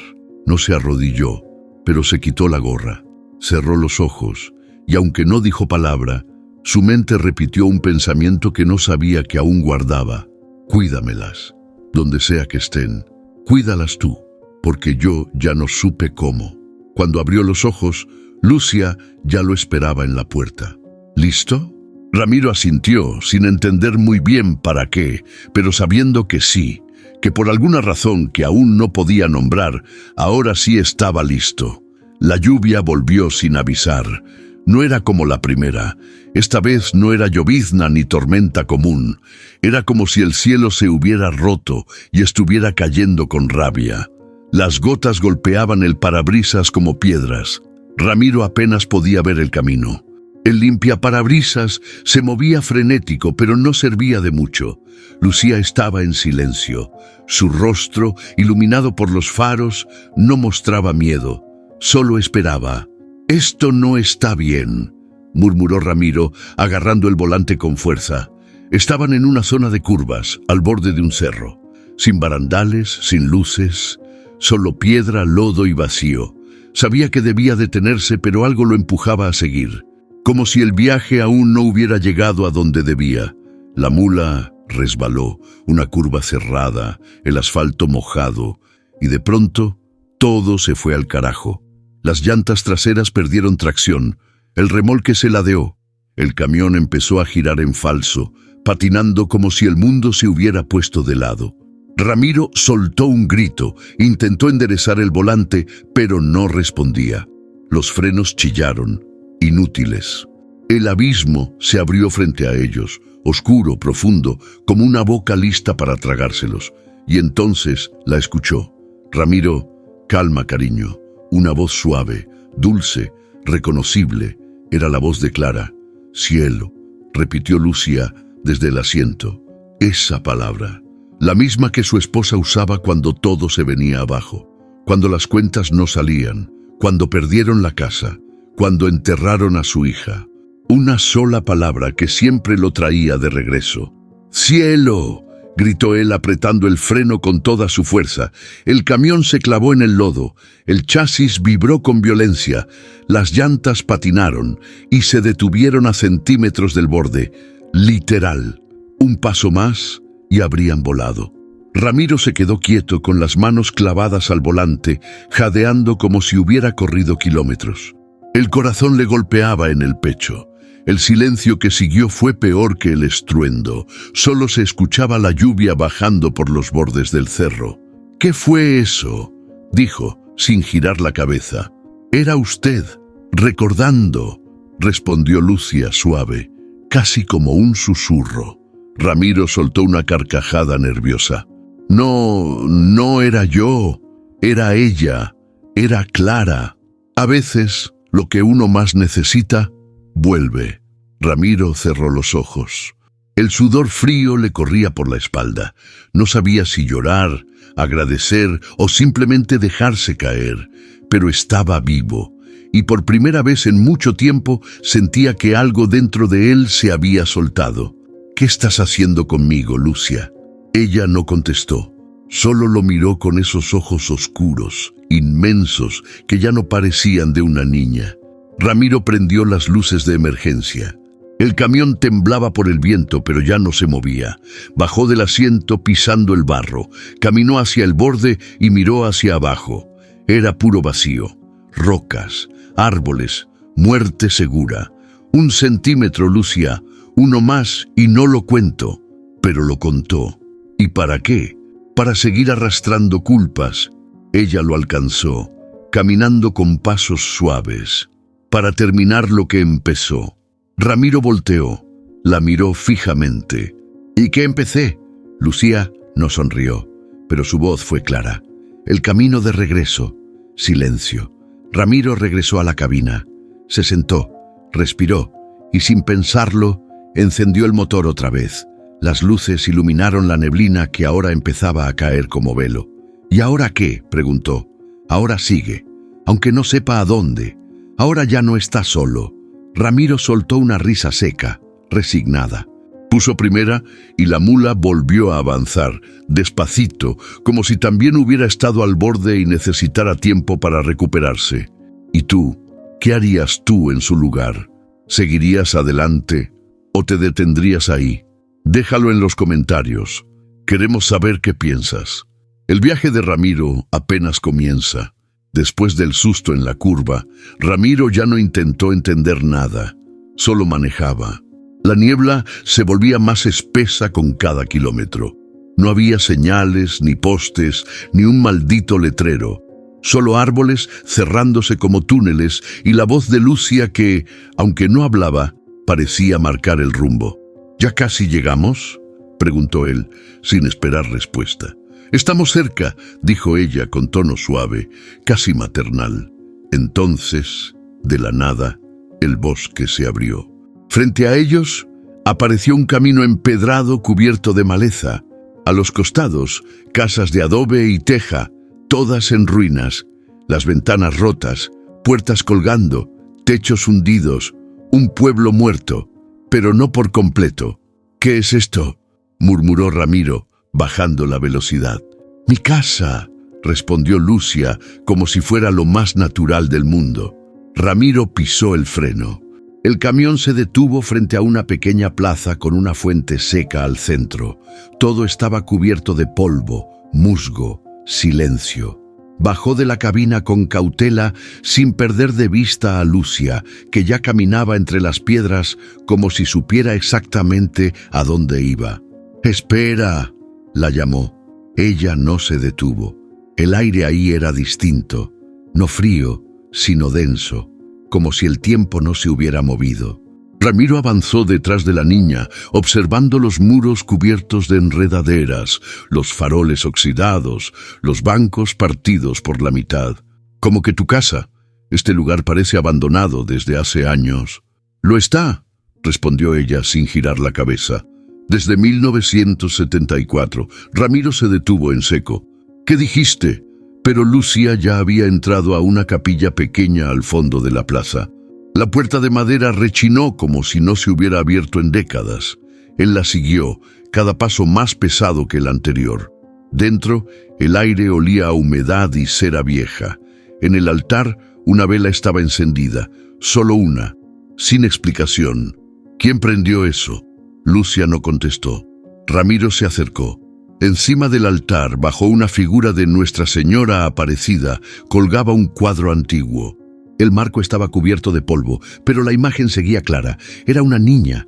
A: No se arrodilló, pero se quitó la gorra. Cerró los ojos, y aunque no dijo palabra, su mente repitió un pensamiento que no sabía que aún guardaba. «Cuídamelas, donde sea que estén. Cuídalas tú, porque yo ya no supe cómo». Cuando abrió los ojos, Lucia ya lo esperaba en la puerta. «¿Listo?». Ramiro asintió, sin entender muy bien para qué, pero sabiendo que sí, que por alguna razón que aún no podía nombrar, ahora sí estaba listo. La lluvia volvió sin avisar. No era como la primera. Esta vez no era llovizna ni tormenta común. Era como si el cielo se hubiera roto y estuviera cayendo con rabia. Las gotas golpeaban el parabrisas como piedras. Ramiro apenas podía ver el camino. El limpiaparabrisas se movía frenético, pero no servía de mucho. Lucía estaba en silencio. Su rostro, iluminado por los faros, no mostraba miedo. Solo esperaba. «Esto no está bien», murmuró Ramiro, agarrando el volante con fuerza. Estaban en una zona de curvas, al borde de un cerro, sin barandales, sin luces. Solo piedra, lodo y vacío. Sabía que debía detenerse, pero algo lo empujaba a seguir, como si el viaje aún no hubiera llegado a donde debía. La mula resbaló, una curva cerrada, el asfalto mojado, y de pronto todo se fue al carajo. Las llantas traseras perdieron tracción, el remolque se ladeó, el camión empezó a girar en falso, patinando como si el mundo se hubiera puesto de lado. Ramiro soltó un grito, intentó enderezar el volante, pero no respondía. Los frenos chillaron, inútiles. El abismo se abrió frente a ellos, oscuro, profundo, como una boca lista para tragárselos. Y entonces la escuchó. Ramiro, calma, cariño. Una voz suave, dulce, reconocible. Era la voz de Clara. Cielo, repitió Lucia desde el asiento. Esa palabra, la misma que su esposa usaba cuando todo se venía abajo, cuando las cuentas no salían, cuando perdieron la casa, cuando enterraron a su hija. Una sola palabra que siempre lo traía de regreso. ¡Cielo!, gritó él apretando el freno con toda su fuerza. El camión se clavó en el lodo, el chasis vibró con violencia, las llantas patinaron y se detuvieron a centímetros del borde. Literal. Un paso más y habrían volado. Ramiro se quedó quieto con las manos clavadas al volante, jadeando como si hubiera corrido kilómetros. El corazón le golpeaba en el pecho. El silencio que siguió fue peor que el estruendo. Solo se escuchaba la lluvia bajando por los bordes del cerro. ¿Qué fue eso?, dijo, sin girar la cabeza. Era usted, recordando, respondió Lucia suave, casi como un susurro. Ramiro soltó una carcajada nerviosa. No era yo, era ella, era Clara. A veces, lo que uno más necesita, vuelve. Ramiro cerró los ojos. El sudor frío le corría por la espalda. No sabía si llorar, agradecer o simplemente dejarse caer, pero estaba vivo, y por primera vez en mucho tiempo sentía que algo dentro de él se había soltado. ¿Qué estás haciendo conmigo, Lucia? Ella no contestó. Solo lo miró con esos ojos oscuros, inmensos, que ya no parecían de una niña. Ramiro prendió las luces de emergencia. El camión temblaba por el viento, pero ya no se movía. Bajó del asiento pisando el barro, caminó hacia el borde y miró hacia abajo. Era puro vacío. Rocas, árboles, muerte segura. 1 centímetro, Lucia, uno más y no lo cuento. Pero lo contó. ¿Y para qué? Para seguir arrastrando culpas. Ella lo alcanzó, caminando con pasos suaves, para terminar lo que empezó. Ramiro volteó, la miró fijamente. ¿Y qué empecé? Lucía no sonrió, pero su voz fue clara. El camino de regreso. Silencio. Ramiro regresó a la cabina. Se sentó, respiró y sin pensarlo, encendió el motor otra vez. Las luces iluminaron la neblina que ahora empezaba a caer como velo. ¿Y ahora qué?, preguntó. Ahora sigue, aunque no sepa a dónde. Ahora ya no está solo. Ramiro soltó una risa seca, resignada. Puso primera y la mula volvió a avanzar, despacito, como si también hubiera estado al borde y necesitara tiempo para recuperarse. ¿Y tú? ¿Qué harías tú en su lugar? ¿Seguirías adelante o te detendrías ahí? Déjalo en los comentarios. Queremos saber qué piensas. El viaje de Ramiro apenas comienza. Después del susto en la curva, Ramiro ya no intentó entender nada, solo manejaba. La niebla se volvía más espesa con cada kilómetro. No había señales, ni postes, ni un maldito letrero. Solo árboles cerrándose como túneles y la voz de Lucia que, aunque no hablaba, parecía marcar el rumbo. ¿Ya casi llegamos?, preguntó él, sin esperar respuesta. «Estamos cerca», dijo ella con tono suave, casi maternal. Entonces, de la nada, el bosque se abrió. Frente a ellos, apareció un camino empedrado cubierto de maleza. A los costados, casas de adobe y teja, todas en ruinas, las ventanas rotas, puertas colgando, techos hundidos, un pueblo muerto, pero no por completo. «¿Qué es esto?», murmuró Ramiro, bajando la velocidad. «Mi casa», respondió Lucia como si fuera lo más natural del mundo. Ramiro pisó el freno. El camión se detuvo frente a una pequeña plaza con una fuente seca al centro. Todo estaba cubierto de polvo, musgo, silencio. Bajó de la cabina con cautela, sin perder de vista a Lucia, que ya caminaba entre las piedras como si supiera exactamente a dónde iba. «¡Espera!», la llamó. Ella no se detuvo. El aire ahí era distinto, no frío, sino denso, como si el tiempo no se hubiera movido. Ramiro avanzó detrás de la niña, observando los muros cubiertos de enredaderas, los faroles oxidados, los bancos partidos por la mitad. «Como que tu casa. Este lugar parece abandonado desde hace años». «Lo está», respondió ella sin girar la cabeza. «Desde 1974. Ramiro se detuvo en seco. «¿Qué dijiste?». Pero Lucia ya había entrado a una capilla pequeña al fondo de la plaza. La puerta de madera rechinó como si no se hubiera abierto en décadas. Él la siguió, cada paso más pesado que el anterior. Dentro, el aire olía a humedad y cera vieja. En el altar, una vela estaba encendida, solo una, sin explicación. «¿Quién prendió eso?». Lucia no contestó. Ramiro se acercó. Encima del altar, bajo una figura de Nuestra Señora Aparecida, colgaba un cuadro antiguo. El marco estaba cubierto de polvo, pero la imagen seguía clara. Era una niña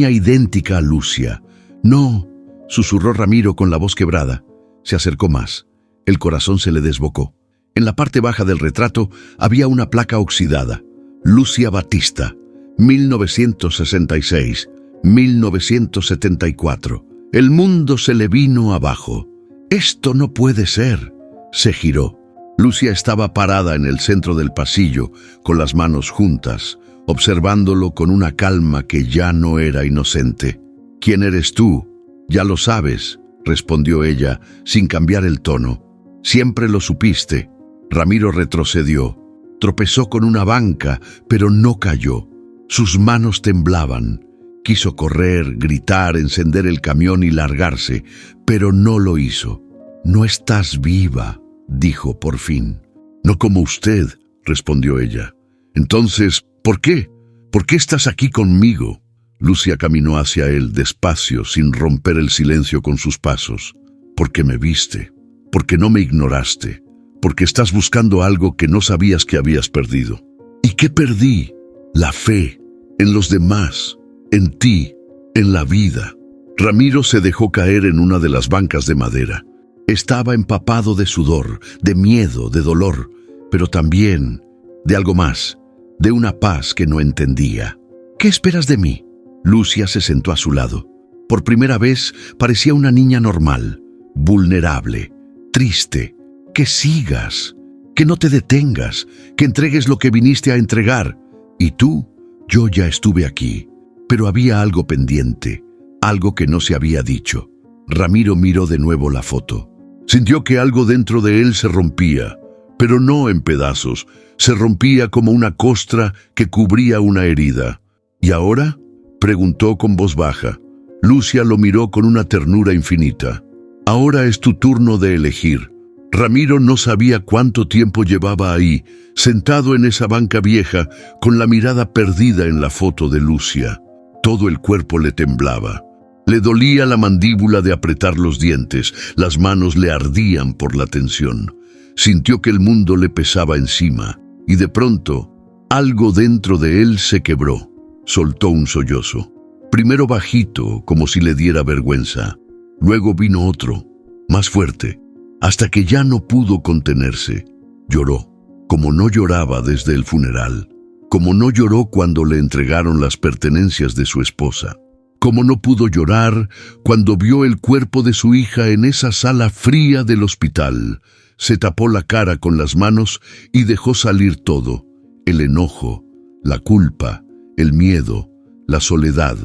A: idéntica a Lucia. «No», susurró Ramiro con la voz quebrada. Se acercó más. El corazón se le desbocó. En la parte baja del retrato había una placa oxidada. «Lucia Batista, 1966, 1974. El mundo se le vino abajo. «Esto no puede ser». Se giró. Lucia estaba parada en el centro del pasillo, con las manos juntas, observándolo con una calma que ya no era inocente. «¿Quién eres tú?». «Ya lo sabes», respondió ella, sin cambiar el tono. «Siempre lo supiste». Ramiro retrocedió. Tropezó con una banca, pero no cayó. Sus manos temblaban. Quiso correr, gritar, encender el camión y largarse, pero no lo hizo. «No estás viva», dijo por fin. «No como usted», respondió ella. «Entonces, ¿por qué? ¿Por qué estás aquí conmigo?». Lucia caminó hacia él despacio, sin romper el silencio con sus pasos. «Porque me viste, porque no me ignoraste, porque estás buscando algo que no sabías que habías perdido». «¿Y qué perdí?». «La fe, en los demás, en ti, en la vida». Ramiro se dejó caer en una de las bancas de madera. Estaba empapado de sudor, de miedo, de dolor, pero también de algo más, de una paz que no entendía. «¿Qué esperas de mí?». Lucia se sentó a su lado. Por primera vez parecía una niña normal, vulnerable, triste. «Que sigas, que no te detengas, que entregues lo que viniste a entregar. Y tú, yo ya estuve aquí». Pero había algo pendiente, algo que no se había dicho. Ramiro miró de nuevo la foto. Sintió que algo dentro de él se rompía, pero no en pedazos. Se rompía como una costra que cubría una herida. «¿Y ahora?», preguntó con voz baja. Lucia lo miró con una ternura infinita. «Ahora es tu turno de elegir». Ramiro no sabía cuánto tiempo llevaba ahí, sentado en esa banca vieja, con la mirada perdida en la foto de Lucia. Todo el cuerpo le temblaba. Le dolía la mandíbula de apretar los dientes, las manos le ardían por la tensión. Sintió que el mundo le pesaba encima, y de pronto, algo dentro de él se quebró. Soltó un sollozo. Primero bajito, como si le diera vergüenza. Luego vino otro, más fuerte, hasta que ya no pudo contenerse. Lloró, como no lloraba desde el funeral, como no lloró cuando le entregaron las pertenencias de su esposa. Como no pudo llorar cuando vio el cuerpo de su hija en esa sala fría del hospital. Se tapó la cara con las manos y dejó salir todo: el enojo, la culpa, el miedo, la soledad,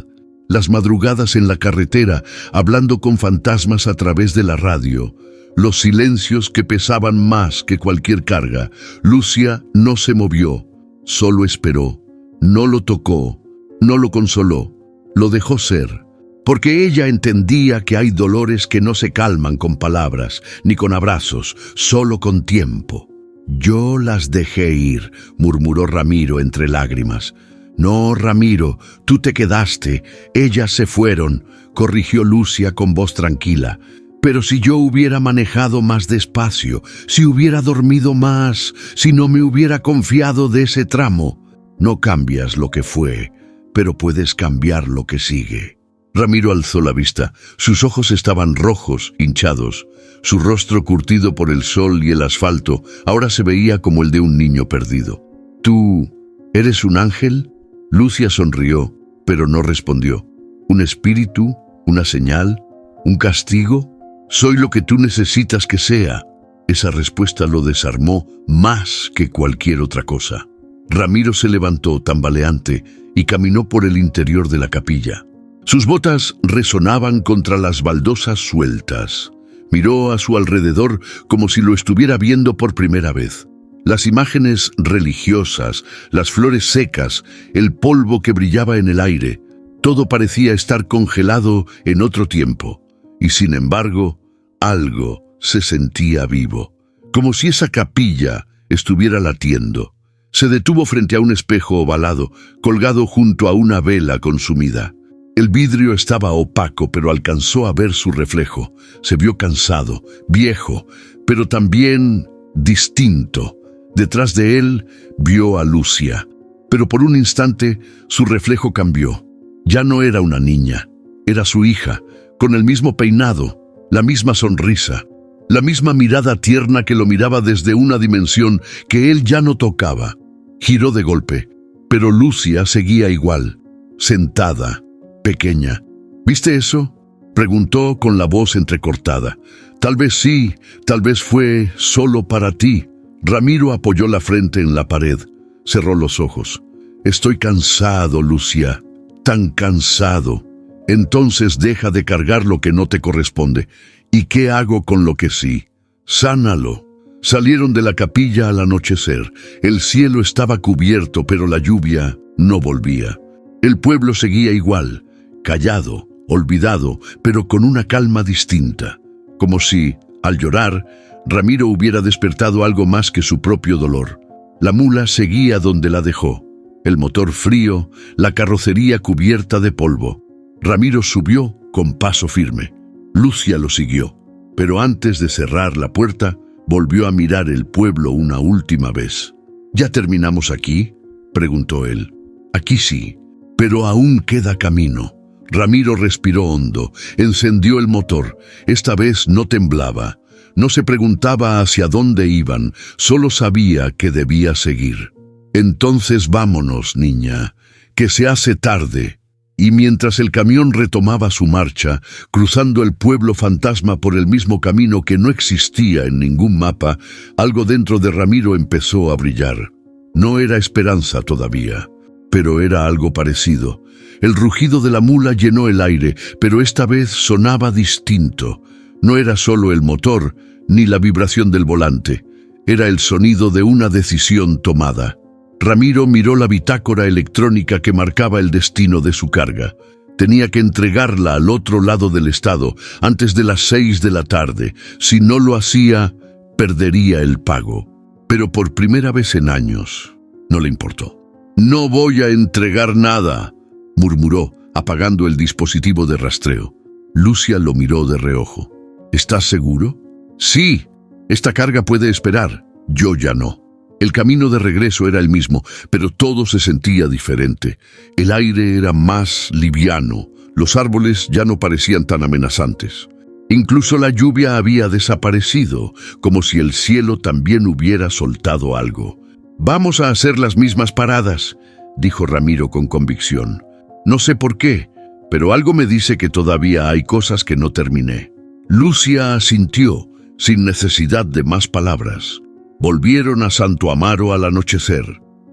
A: las madrugadas en la carretera hablando con fantasmas a través de la radio, los silencios que pesaban más que cualquier carga. Lucia no se movió, solo esperó. No lo tocó, no lo consoló. Lo dejó ser. porque ella entendía que hay dolores que no se calman con palabras ni con abrazos, solo con tiempo. «Yo las dejé ir», murmuró Ramiro entre lágrimas. «No, Ramiro, tú te quedaste, ellas se fueron», corrigió Lucia con voz tranquila. «Pero si yo hubiera manejado más despacio, si hubiera dormido más, si no me hubiera confiado de ese tramo». «No cambias lo que fue, pero puedes cambiar lo que sigue». Ramiro alzó la vista. Sus ojos estaban rojos, hinchados. Su rostro curtido por el sol y el asfalto ahora se veía como el de un niño perdido. «¿Tú eres un ángel?» Lucia sonrió, pero no respondió. «¿Un espíritu? ¿Una señal? ¿Un castigo?» «Soy lo que tú necesitas que sea». Esa respuesta lo desarmó más que cualquier otra cosa. Ramiro se levantó tambaleante y caminó por el interior de la capilla. Sus botas resonaban contra las baldosas sueltas. Miró a su alrededor como si lo estuviera viendo por primera vez. Las imágenes religiosas, las flores secas, el polvo que brillaba en el aire, todo parecía estar congelado en otro tiempo. Y sin embargo, algo se sentía vivo, como si esa capilla estuviera latiendo. Se detuvo frente a un espejo ovalado, colgado junto a una vela consumida. El vidrio estaba opaco, pero alcanzó a ver su reflejo. Se vio cansado, viejo, pero también distinto. Detrás de él vio a Lucia, pero por un instante su reflejo cambió. Ya no era una niña, era su hija, con el mismo peinado, la misma sonrisa, la misma mirada tierna que lo miraba desde una dimensión que él ya no tocaba. Giró de golpe, pero Lucia seguía igual, sentada, pequeña. «¿Viste eso?», preguntó con la voz entrecortada. «Tal vez sí, tal vez fue solo para ti». Ramiro apoyó la frente en la pared, cerró los ojos. «Estoy cansado, Lucia, tan cansado». «Entonces deja de cargar lo que no te corresponde. ¿Y qué hago con lo que sí? Sánalo». Salieron de la capilla al anochecer. El cielo estaba cubierto, pero la lluvia no volvía. El pueblo seguía igual, callado, olvidado, pero con una calma distinta. Como si, al llorar, Ramiro hubiera despertado algo más que su propio dolor. La mula seguía donde la dejó. El motor frío, la carrocería cubierta de polvo. Ramiro subió con paso firme. Lucia lo siguió, pero antes de cerrar la puerta, volvió a mirar el pueblo una última vez. «¿Ya terminamos aquí?», preguntó él. «Aquí sí, pero aún queda camino». Ramiro respiró hondo, encendió el motor. Esta vez no temblaba. No se preguntaba hacia dónde iban, solo sabía que debía seguir. «Entonces vámonos, niña, que se hace tarde». Y mientras el camión retomaba su marcha, cruzando el pueblo fantasma por el mismo camino que no existía en ningún mapa, algo dentro de Ramiro empezó a brillar. No era esperanza todavía, pero era algo parecido. El rugido de la mula llenó el aire, pero esta vez sonaba distinto. No era solo el motor, ni la vibración del volante. Era el sonido de una decisión tomada. Ramiro miró la bitácora electrónica que marcaba el destino de su carga. Tenía que entregarla al otro lado del estado antes de las 6 de la tarde. Si no lo hacía, perdería el pago. Pero por primera vez en años, no le importó. «No voy a entregar nada», murmuró, apagando el dispositivo de rastreo. Lucia lo miró de reojo. «¿Estás seguro?» «Sí, esta carga puede esperar. Yo ya no». El camino de regreso era el mismo, pero todo se sentía diferente. El aire era más liviano, los árboles ya no parecían tan amenazantes. Incluso la lluvia había desaparecido, como si el cielo también hubiera soltado algo. «Vamos a hacer las mismas paradas», dijo Ramiro con convicción. «No sé por qué, pero algo me dice que todavía hay cosas que no terminé». Lucia asintió, sin necesidad de más palabras. Volvieron a Santo Amaro al anochecer.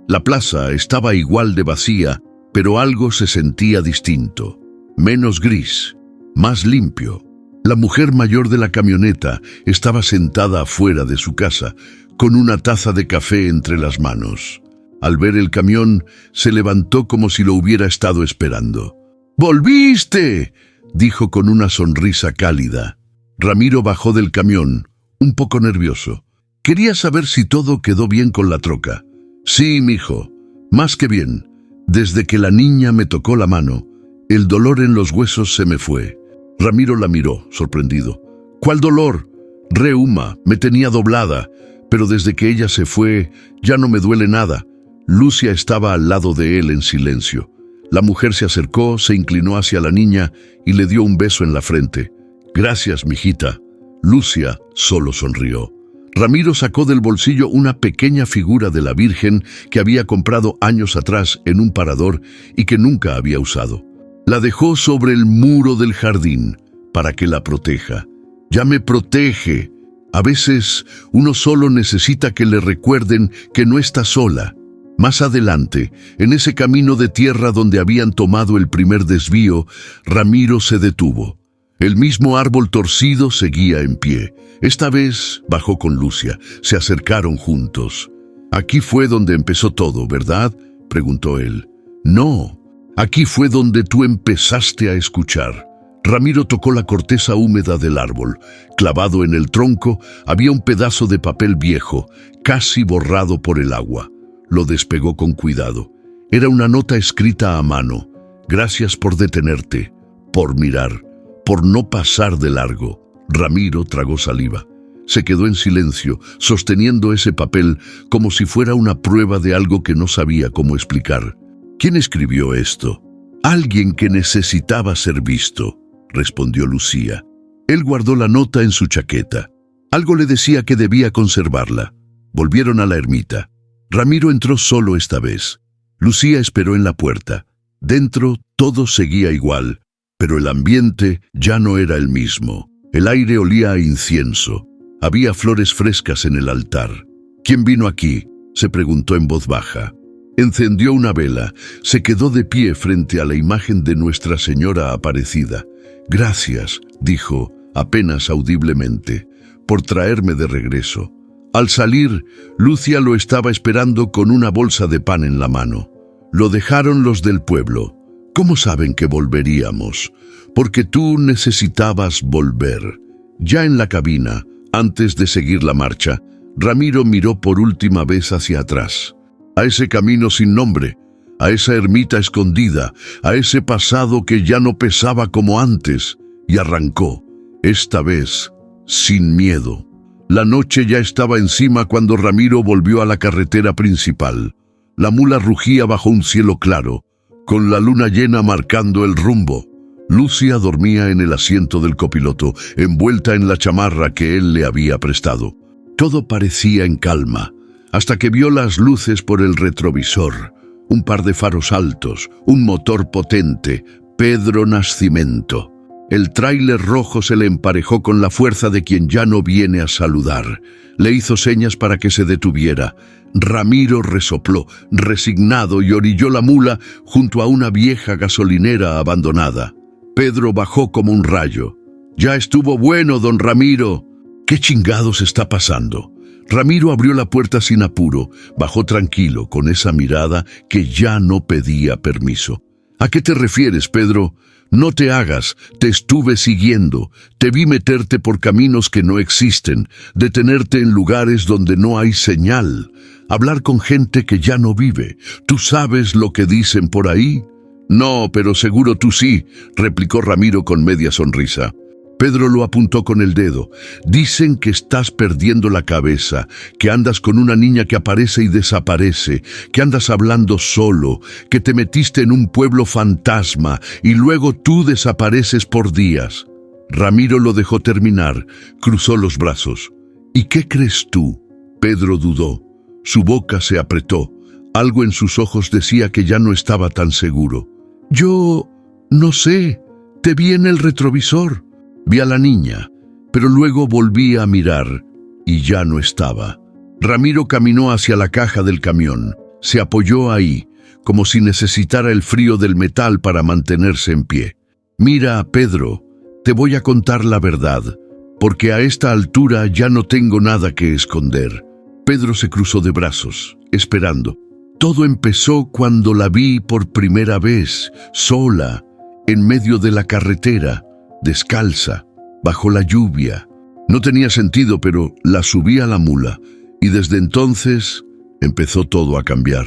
A: La plaza estaba igual de vacía, pero algo se sentía distinto. Menos gris, más limpio. La mujer mayor de la camioneta estaba sentada afuera de su casa, con una taza de café entre las manos. Al ver el camión, se levantó como si lo hubiera estado esperando. «¡Volviste!», dijo con una sonrisa cálida. Ramiro bajó del camión, un poco nervioso. Quería saber si todo quedó bien con la troca. Sí, mijo, más que bien. Desde que la niña me tocó la mano, el dolor en los huesos se me fue. Ramiro la miró, sorprendido. ¿Cuál dolor? Reuma, me tenía doblada, pero desde que ella se fue, ya no me duele nada. Lucia estaba al lado de él en silencio. La mujer se acercó, se inclinó hacia la niña y le dio un beso en la frente. Gracias, mijita. Lucia solo sonrió. Ramiro sacó del bolsillo una pequeña figura de la Virgen que había comprado años atrás en un parador y que nunca había usado. La dejó sobre el muro del jardín para que la proteja. Ya me protege. A veces uno solo necesita que le recuerden que no está sola. Más adelante, en ese camino de tierra donde habían tomado el primer desvío, Ramiro se detuvo. El mismo árbol torcido seguía en pie. Esta vez bajó con Lucia. Se acercaron juntos. «Aquí fue donde empezó todo, ¿verdad?», preguntó él. «No, aquí fue donde tú empezaste a escuchar». Ramiro tocó la corteza húmeda del árbol. Clavado en el tronco había un pedazo de papel viejo, casi borrado por el agua. Lo despegó con cuidado. Era una nota escrita a mano. «Gracias por detenerte, por mirar, por no pasar de largo». Ramiro tragó saliva. Se quedó en silencio, sosteniendo ese papel como si fuera una prueba de algo que no sabía cómo explicar. «¿Quién escribió esto?» «Alguien que necesitaba ser visto», respondió Lucía. Él guardó la nota en su chaqueta. Algo le decía que debía conservarla. Volvieron a la ermita. Ramiro entró solo esta vez. Lucía esperó en la puerta. Dentro todo seguía igual, pero el ambiente ya no era el mismo. El aire olía a incienso. Había flores frescas en el altar. «¿Quién vino aquí?», se preguntó en voz baja. Encendió una vela. Se quedó de pie frente a la imagen de Nuestra Señora Aparecida. «Gracias», dijo, apenas audiblemente, «por traerme de regreso». Al salir, Lucia lo estaba esperando con una bolsa de pan en la mano. Lo dejaron los del pueblo. «¿Cómo saben que volveríamos?». «Porque tú necesitabas volver». Ya en la cabina, antes de seguir la marcha, Ramiro miró por última vez hacia atrás. A ese camino sin nombre, a esa ermita escondida, a ese pasado que ya no pesaba como antes, y arrancó, esta vez, sin miedo. La noche ya estaba encima cuando Ramiro volvió a la carretera principal. La mula rugía bajo un cielo claro, con la luna llena marcando el rumbo. Lucia dormía en el asiento del copiloto, envuelta en la chamarra que él le había prestado. Todo parecía en calma, hasta que vio las luces por el retrovisor. Un par de faros altos, un motor potente, Pedro Nascimento. El tráiler rojo se le emparejó con la fuerza de quien ya no viene a saludar. Le hizo señas para que se detuviera. Ramiro resopló, resignado, y orilló la mula junto a una vieja gasolinera abandonada. Pedro bajó como un rayo. «Ya estuvo bueno, don Ramiro». «¿Qué chingados está pasando?». Ramiro abrió la puerta sin apuro, bajó tranquilo, con esa mirada que ya no pedía permiso. «¿A qué te refieres, Pedro? No te hagas, te estuve siguiendo, te vi meterte por caminos que no existen, detenerte en lugares donde no hay señal, hablar con gente que ya no vive. ¿Tú sabes lo que dicen por ahí?». «No, pero seguro tú sí», replicó Ramiro con media sonrisa. Pedro lo apuntó con el dedo. «Dicen que estás perdiendo la cabeza, que andas con una niña que aparece y desaparece, que andas hablando solo, que te metiste en un pueblo fantasma y luego tú desapareces por días». Ramiro lo dejó terminar, cruzó los brazos. «¿Y qué crees tú?». Pedro dudó. Su boca se apretó. Algo en sus ojos decía que ya no estaba tan seguro. «Yo no sé, te vi en el retrovisor». Vi a la niña, pero luego volví a mirar y ya no estaba. Ramiro caminó hacia la caja del camión. Se apoyó ahí, como si necesitara el frío del metal para mantenerse en pie. «Mira, Pedro, te voy a contar la verdad, porque a esta altura ya no tengo nada que esconder». Pedro se cruzó de brazos, esperando. «Todo empezó cuando la vi por primera vez, sola, en medio de la carretera, descalza, bajo la lluvia. No tenía sentido, pero la subí a la mula, y desde entonces empezó todo a cambiar.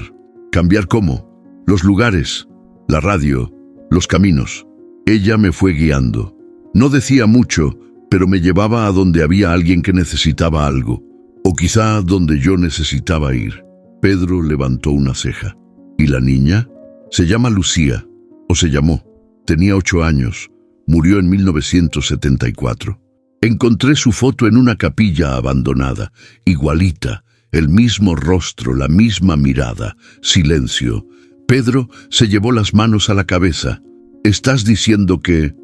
A: ¿Cambiar cómo? Los lugares, la radio, los caminos. Ella me fue guiando. No decía mucho, pero me llevaba a donde había alguien que necesitaba algo, o quizá donde yo necesitaba ir. Pedro levantó una ceja. ¿Y la niña? Se llama Lucía, o se llamó. Tenía 8 años. Murió en 1974. Encontré su foto en una capilla abandonada, igualita, el mismo rostro, la misma mirada, silencio. Pedro se llevó las manos a la cabeza. ¿Estás diciendo que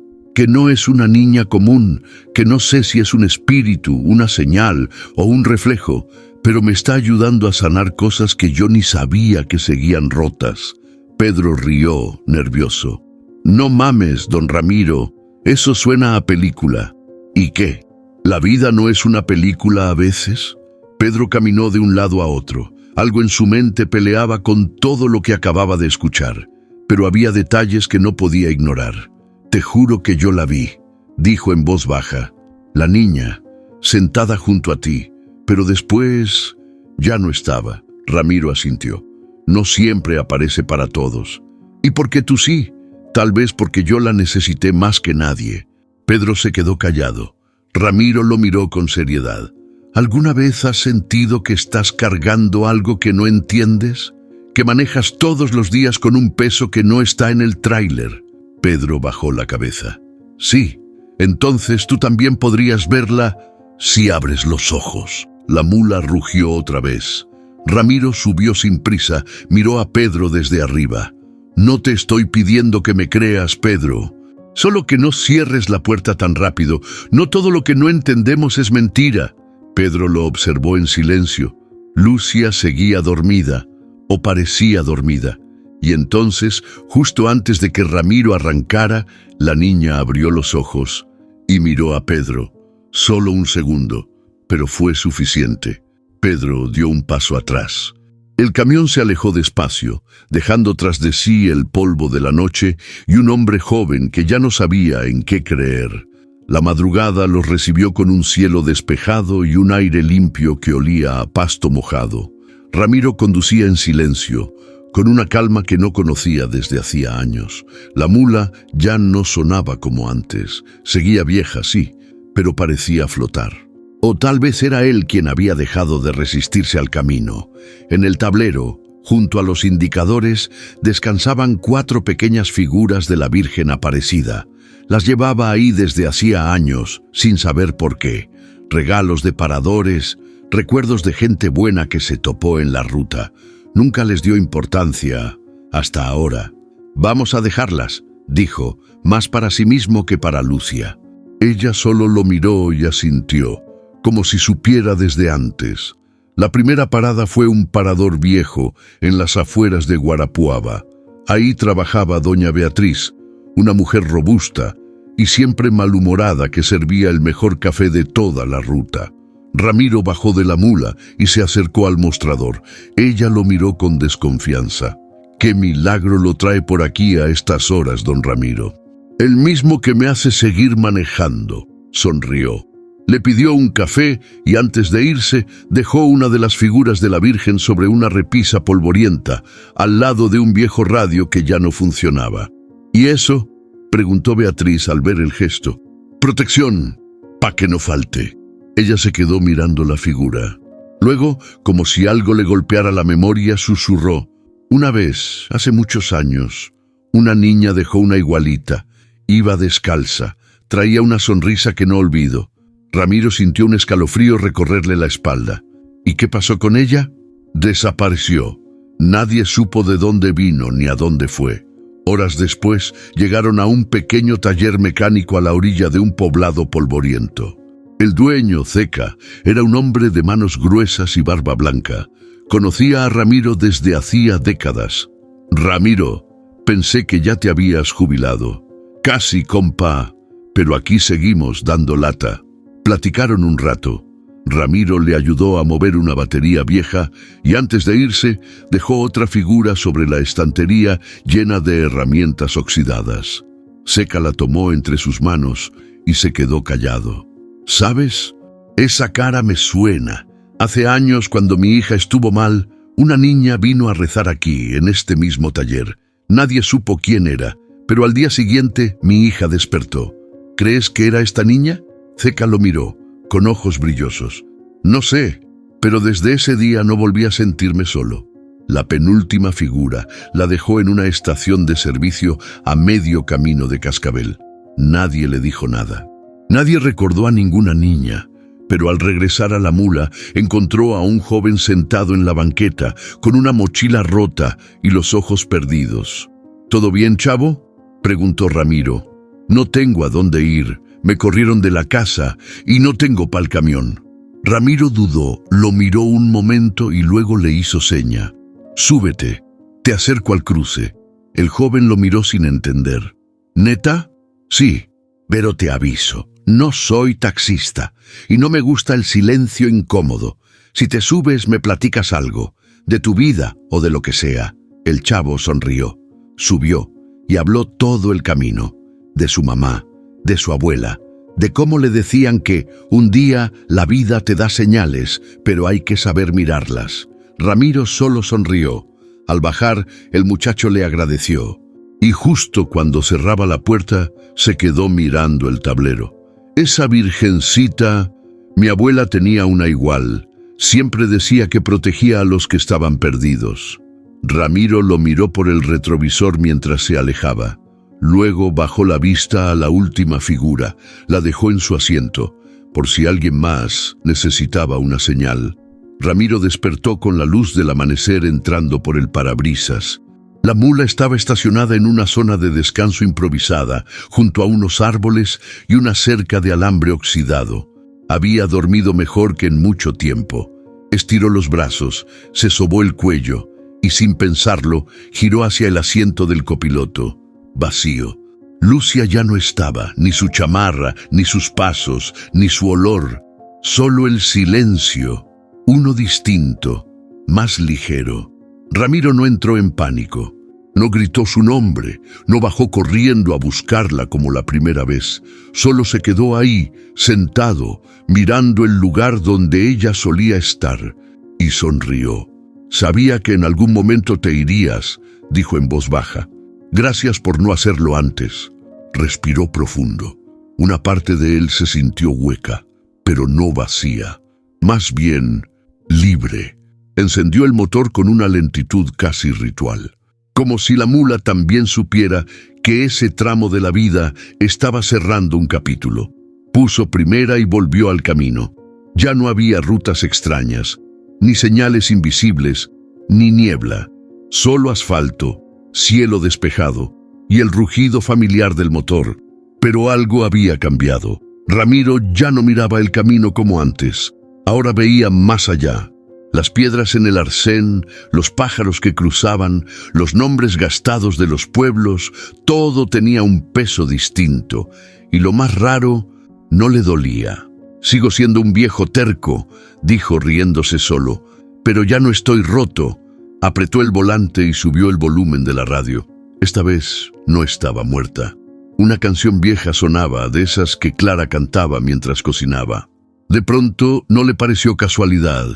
A: no es una niña común, que no sé si es un espíritu, una señal o un reflejo, pero me está ayudando a sanar cosas que yo ni sabía que seguían rotas? Pedro rió, nervioso. No mames, don Ramiro, eso suena a película. ¿Y qué? ¿La vida no es una película a veces? Pedro caminó de un lado a otro. Algo en su mente peleaba con todo lo que acababa de escuchar, pero había detalles que no podía ignorar. Te juro que yo la vi, dijo en voz baja. La niña, sentada junto a ti, pero después ya no estaba. Ramiro asintió. No siempre aparece para todos. ¿Y por qué tú sí? Tal vez porque yo la necesité más que nadie. Pedro se quedó callado. Ramiro lo miró con seriedad. ¿Alguna vez has sentido que estás cargando algo que no entiendes? ¿Que manejas todos los días con un peso que no está en el tráiler? Pedro bajó la cabeza. Sí, entonces tú también podrías verla si abres los ojos. La mula rugió otra vez. Ramiro subió sin prisa, miró a Pedro desde arriba. No te estoy pidiendo que me creas, Pedro. Solo que no cierres la puerta tan rápido. No todo lo que no entendemos es mentira. Pedro lo observó en silencio. Lucia seguía dormida, o parecía dormida. Y entonces, justo antes de que Ramiro arrancara, la niña abrió los ojos y miró a Pedro. Solo un segundo, pero fue suficiente. Pedro dio un paso atrás. El camión se alejó despacio, dejando tras de sí el polvo de la noche y un hombre joven que ya no sabía en qué creer. La madrugada los recibió con un cielo despejado y un aire limpio que olía a pasto mojado. Ramiro conducía en silencio, con una calma que no conocía desde hacía años. La mula ya no sonaba como antes. Seguía vieja, sí, pero parecía flotar. O tal vez era él quien había dejado de resistirse al camino. En el tablero, junto a los indicadores, descansaban 4 pequeñas figuras de la Virgen Aparecida. Las llevaba ahí desde hacía años, sin saber por qué. Regalos de paradores, recuerdos de gente buena que se topó en la ruta. Nunca les dio importancia, hasta ahora. Vamos a dejarlas, dijo, más para sí mismo que para Lucia. Ella solo lo miró y asintió, como si supiera desde antes. La primera parada fue un parador viejo en las afueras de Guarapuava. Ahí trabajaba doña Beatriz, una mujer robusta y siempre malhumorada que servía el mejor café de toda la ruta. Ramiro bajó de la mula y se acercó al mostrador. Ella lo miró con desconfianza. «¿Qué milagro lo trae por aquí a estas horas, don Ramiro?» «El mismo que me hace seguir manejando», sonrió. Le pidió un café y antes de irse dejó una de las figuras de la Virgen sobre una repisa polvorienta, al lado de un viejo radio que ya no funcionaba. «¿Y eso?», preguntó Beatriz al ver el gesto. «Protección, pa' que no falte». Ella se quedó mirando la figura. Luego, como si algo le golpeara la memoria, susurró. «Una vez, hace muchos años, una niña dejó una igualita. Iba descalza, traía una sonrisa que no olvido». Ramiro sintió un escalofrío recorrerle la espalda. ¿Y qué pasó con ella? Desapareció. Nadie supo de dónde vino ni a dónde fue. Horas después, llegaron a un pequeño taller mecánico a la orilla de un poblado polvoriento. El dueño, Zeca, era un hombre de manos gruesas y barba blanca. Conocía a Ramiro desde hacía décadas. «Ramiro, pensé que ya te habías jubilado». «Casi, compa, pero aquí seguimos dando lata». Platicaron un rato. Ramiro le ayudó a mover una batería vieja y antes de irse dejó otra figura sobre la estantería llena de herramientas oxidadas. Seca la tomó entre sus manos y se quedó callado. ¿Sabes? Esa cara me suena. Hace años, cuando mi hija estuvo mal, una niña vino a rezar aquí, en este mismo taller. Nadie supo quién era, pero al día siguiente mi hija despertó. ¿Crees que era esta niña? Seca lo miró, con ojos brillosos. No sé, pero desde ese día no volví a sentirme solo. La penúltima figura la dejó en una estación de servicio a medio camino de Cascabel. Nadie le dijo nada. Nadie recordó a ninguna niña, pero al regresar a la mula encontró a un joven sentado en la banqueta con una mochila rota y los ojos perdidos. ¿Todo bien, chavo?, preguntó Ramiro. No tengo a dónde ir, me corrieron de la casa y no tengo pa'l camión. Ramiro dudó, lo miró un momento y luego le hizo seña. Súbete, te acerco al cruce. El joven lo miró sin entender. ¿Neta? Sí, pero te aviso, no soy taxista y no me gusta el silencio incómodo. Si te subes me platicas algo, de tu vida o de lo que sea. El chavo sonrió, subió y habló todo el camino, de su mamá, de su abuela, de cómo le decían que un día la vida te da señales, pero hay que saber mirarlas. Ramiro solo sonrió. Al bajar, el muchacho le agradeció. Y justo cuando cerraba la puerta, se quedó mirando el tablero. Esa virgencita, mi abuela tenía una igual. Siempre decía que protegía a los que estaban perdidos. Ramiro lo miró por el retrovisor mientras se alejaba. Luego bajó la vista a la última figura, la dejó en su asiento, por si alguien más necesitaba una señal. Ramiro despertó con la luz del amanecer entrando por el parabrisas. La mula estaba estacionada en una zona de descanso improvisada, junto a unos árboles y una cerca de alambre oxidado. Había dormido mejor que en mucho tiempo. Estiró los brazos, se sobó el cuello y, sin pensarlo, giró hacia el asiento del copiloto. Vacío. Lucia ya no estaba, ni su chamarra, ni sus pasos, ni su olor. Solo el silencio. Uno distinto, más ligero. Ramiro no entró en pánico. No gritó su nombre, no bajó corriendo a buscarla como la primera vez. Solo se quedó ahí, sentado, mirando el lugar donde ella solía estar, y sonrió. Sabía que en algún momento te irías, dijo en voz baja. Gracias por no hacerlo antes. Respiró profundo. Una parte de él se sintió hueca, pero no vacía. Más bien, libre. Encendió el motor con una lentitud casi ritual, como si la mula también supiera que ese tramo de la vida estaba cerrando un capítulo. Puso primera y volvió al camino. Ya no había rutas extrañas, ni señales invisibles, ni niebla. Solo asfalto, cielo despejado y el rugido familiar del motor. Pero algo había cambiado. Ramiro ya no miraba el camino como antes. Ahora veía más allá. Las piedras en el arcén, los pájaros que cruzaban, los nombres gastados de los pueblos, todo tenía un peso distinto. Y lo más raro, no le dolía. Sigo siendo un viejo terco, dijo riéndose solo, pero ya no estoy roto. Apretó el volante y subió el volumen de la radio. Esta vez no estaba muerta. Una canción vieja sonaba, de esas que Clara cantaba mientras cocinaba. De pronto no le pareció casualidad.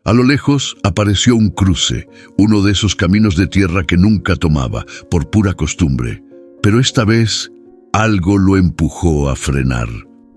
A: A lo lejos apareció un cruce, uno de esos caminos de tierra que nunca tomaba, por pura costumbre. Pero esta vez algo lo empujó a frenar.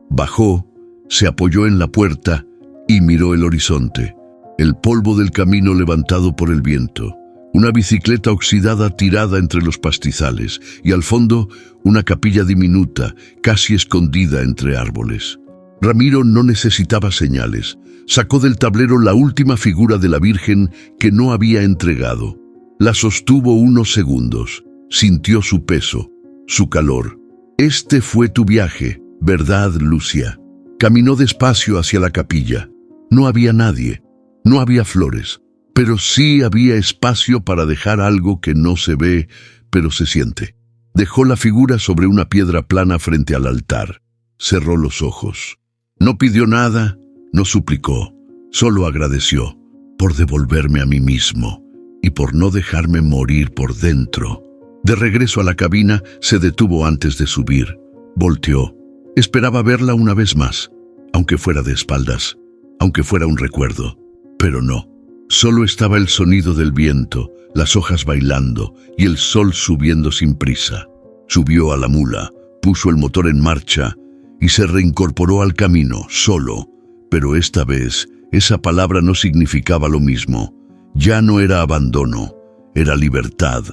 A: Bajó, se apoyó en la puerta y miró el horizonte. El polvo del camino levantado por el viento. Una bicicleta oxidada tirada entre los pastizales y al fondo una capilla diminuta, casi escondida entre árboles. Ramiro no necesitaba señales. Sacó del tablero la última figura de la Virgen que no había entregado. La sostuvo unos segundos. Sintió su peso, su calor. Este fue tu viaje, ¿verdad, Lucia? Caminó despacio hacia la capilla. No había nadie, no había flores, pero sí había espacio para dejar algo que no se ve, pero se siente. Dejó la figura sobre una piedra plana frente al altar. Cerró los ojos. No pidió nada, no suplicó, solo agradeció por devolverme a mí mismo y por no dejarme morir por dentro. De regreso a la cabina, se detuvo antes de subir. Volteó. Esperaba verla una vez más, aunque fuera de espaldas, aunque fuera un recuerdo. Pero no. Solo estaba el sonido del viento, las hojas bailando y el sol subiendo sin prisa. Subió a la mula, puso el motor en marcha y se reincorporó al camino, solo. Pero esta vez, esa palabra no significaba lo mismo. Ya no era abandono, era libertad.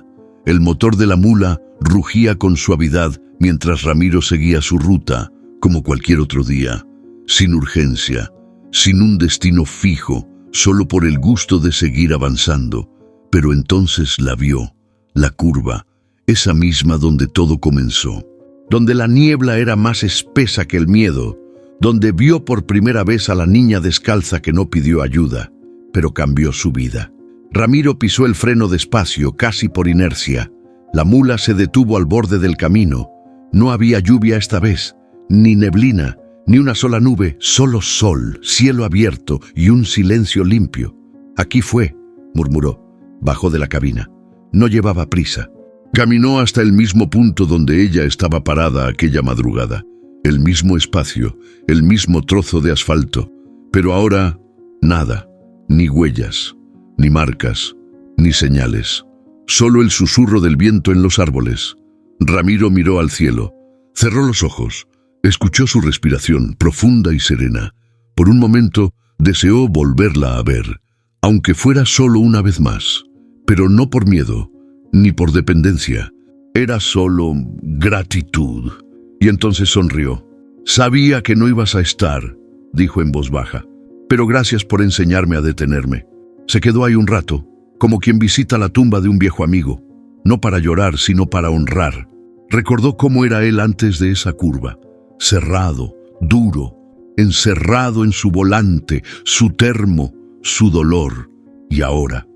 A: El motor de la mula rugía con suavidad mientras Ramiro seguía su ruta, como cualquier otro día, sin urgencia, sin un destino fijo, solo por el gusto de seguir avanzando. Pero entonces la vio, la curva, esa misma donde todo comenzó, donde la niebla era más espesa que el miedo, donde vio por primera vez a la niña descalza que no pidió ayuda, pero cambió su vida. Ramiro pisó el freno despacio, casi por inercia. La mula se detuvo al borde del camino. No había lluvia esta vez, ni neblina, ni una sola nube, solo sol, cielo abierto y un silencio limpio. «Aquí fue», murmuró. Bajó de la cabina. No llevaba prisa. Caminó hasta el mismo punto donde ella estaba parada aquella madrugada. El mismo espacio, el mismo trozo de asfalto. Pero ahora, nada, ni huellas, ni marcas, ni señales. Solo el susurro del viento en los árboles. Ramiro miró al cielo. Cerró los ojos. Escuchó su respiración, profunda y serena. Por un momento, deseó volverla a ver, aunque fuera solo una vez más. Pero no por miedo, ni por dependencia. Era solo gratitud. Y entonces sonrió. «Sabía que no ibas a estar», dijo en voz baja. «Pero gracias por enseñarme a detenerme». Se quedó ahí un rato, como quien visita la tumba de un viejo amigo. No para llorar, sino para honrar. Recordó cómo era él antes de esa curva. Cerrado, duro, encerrado en su volante, su termo, su dolor. Y ahora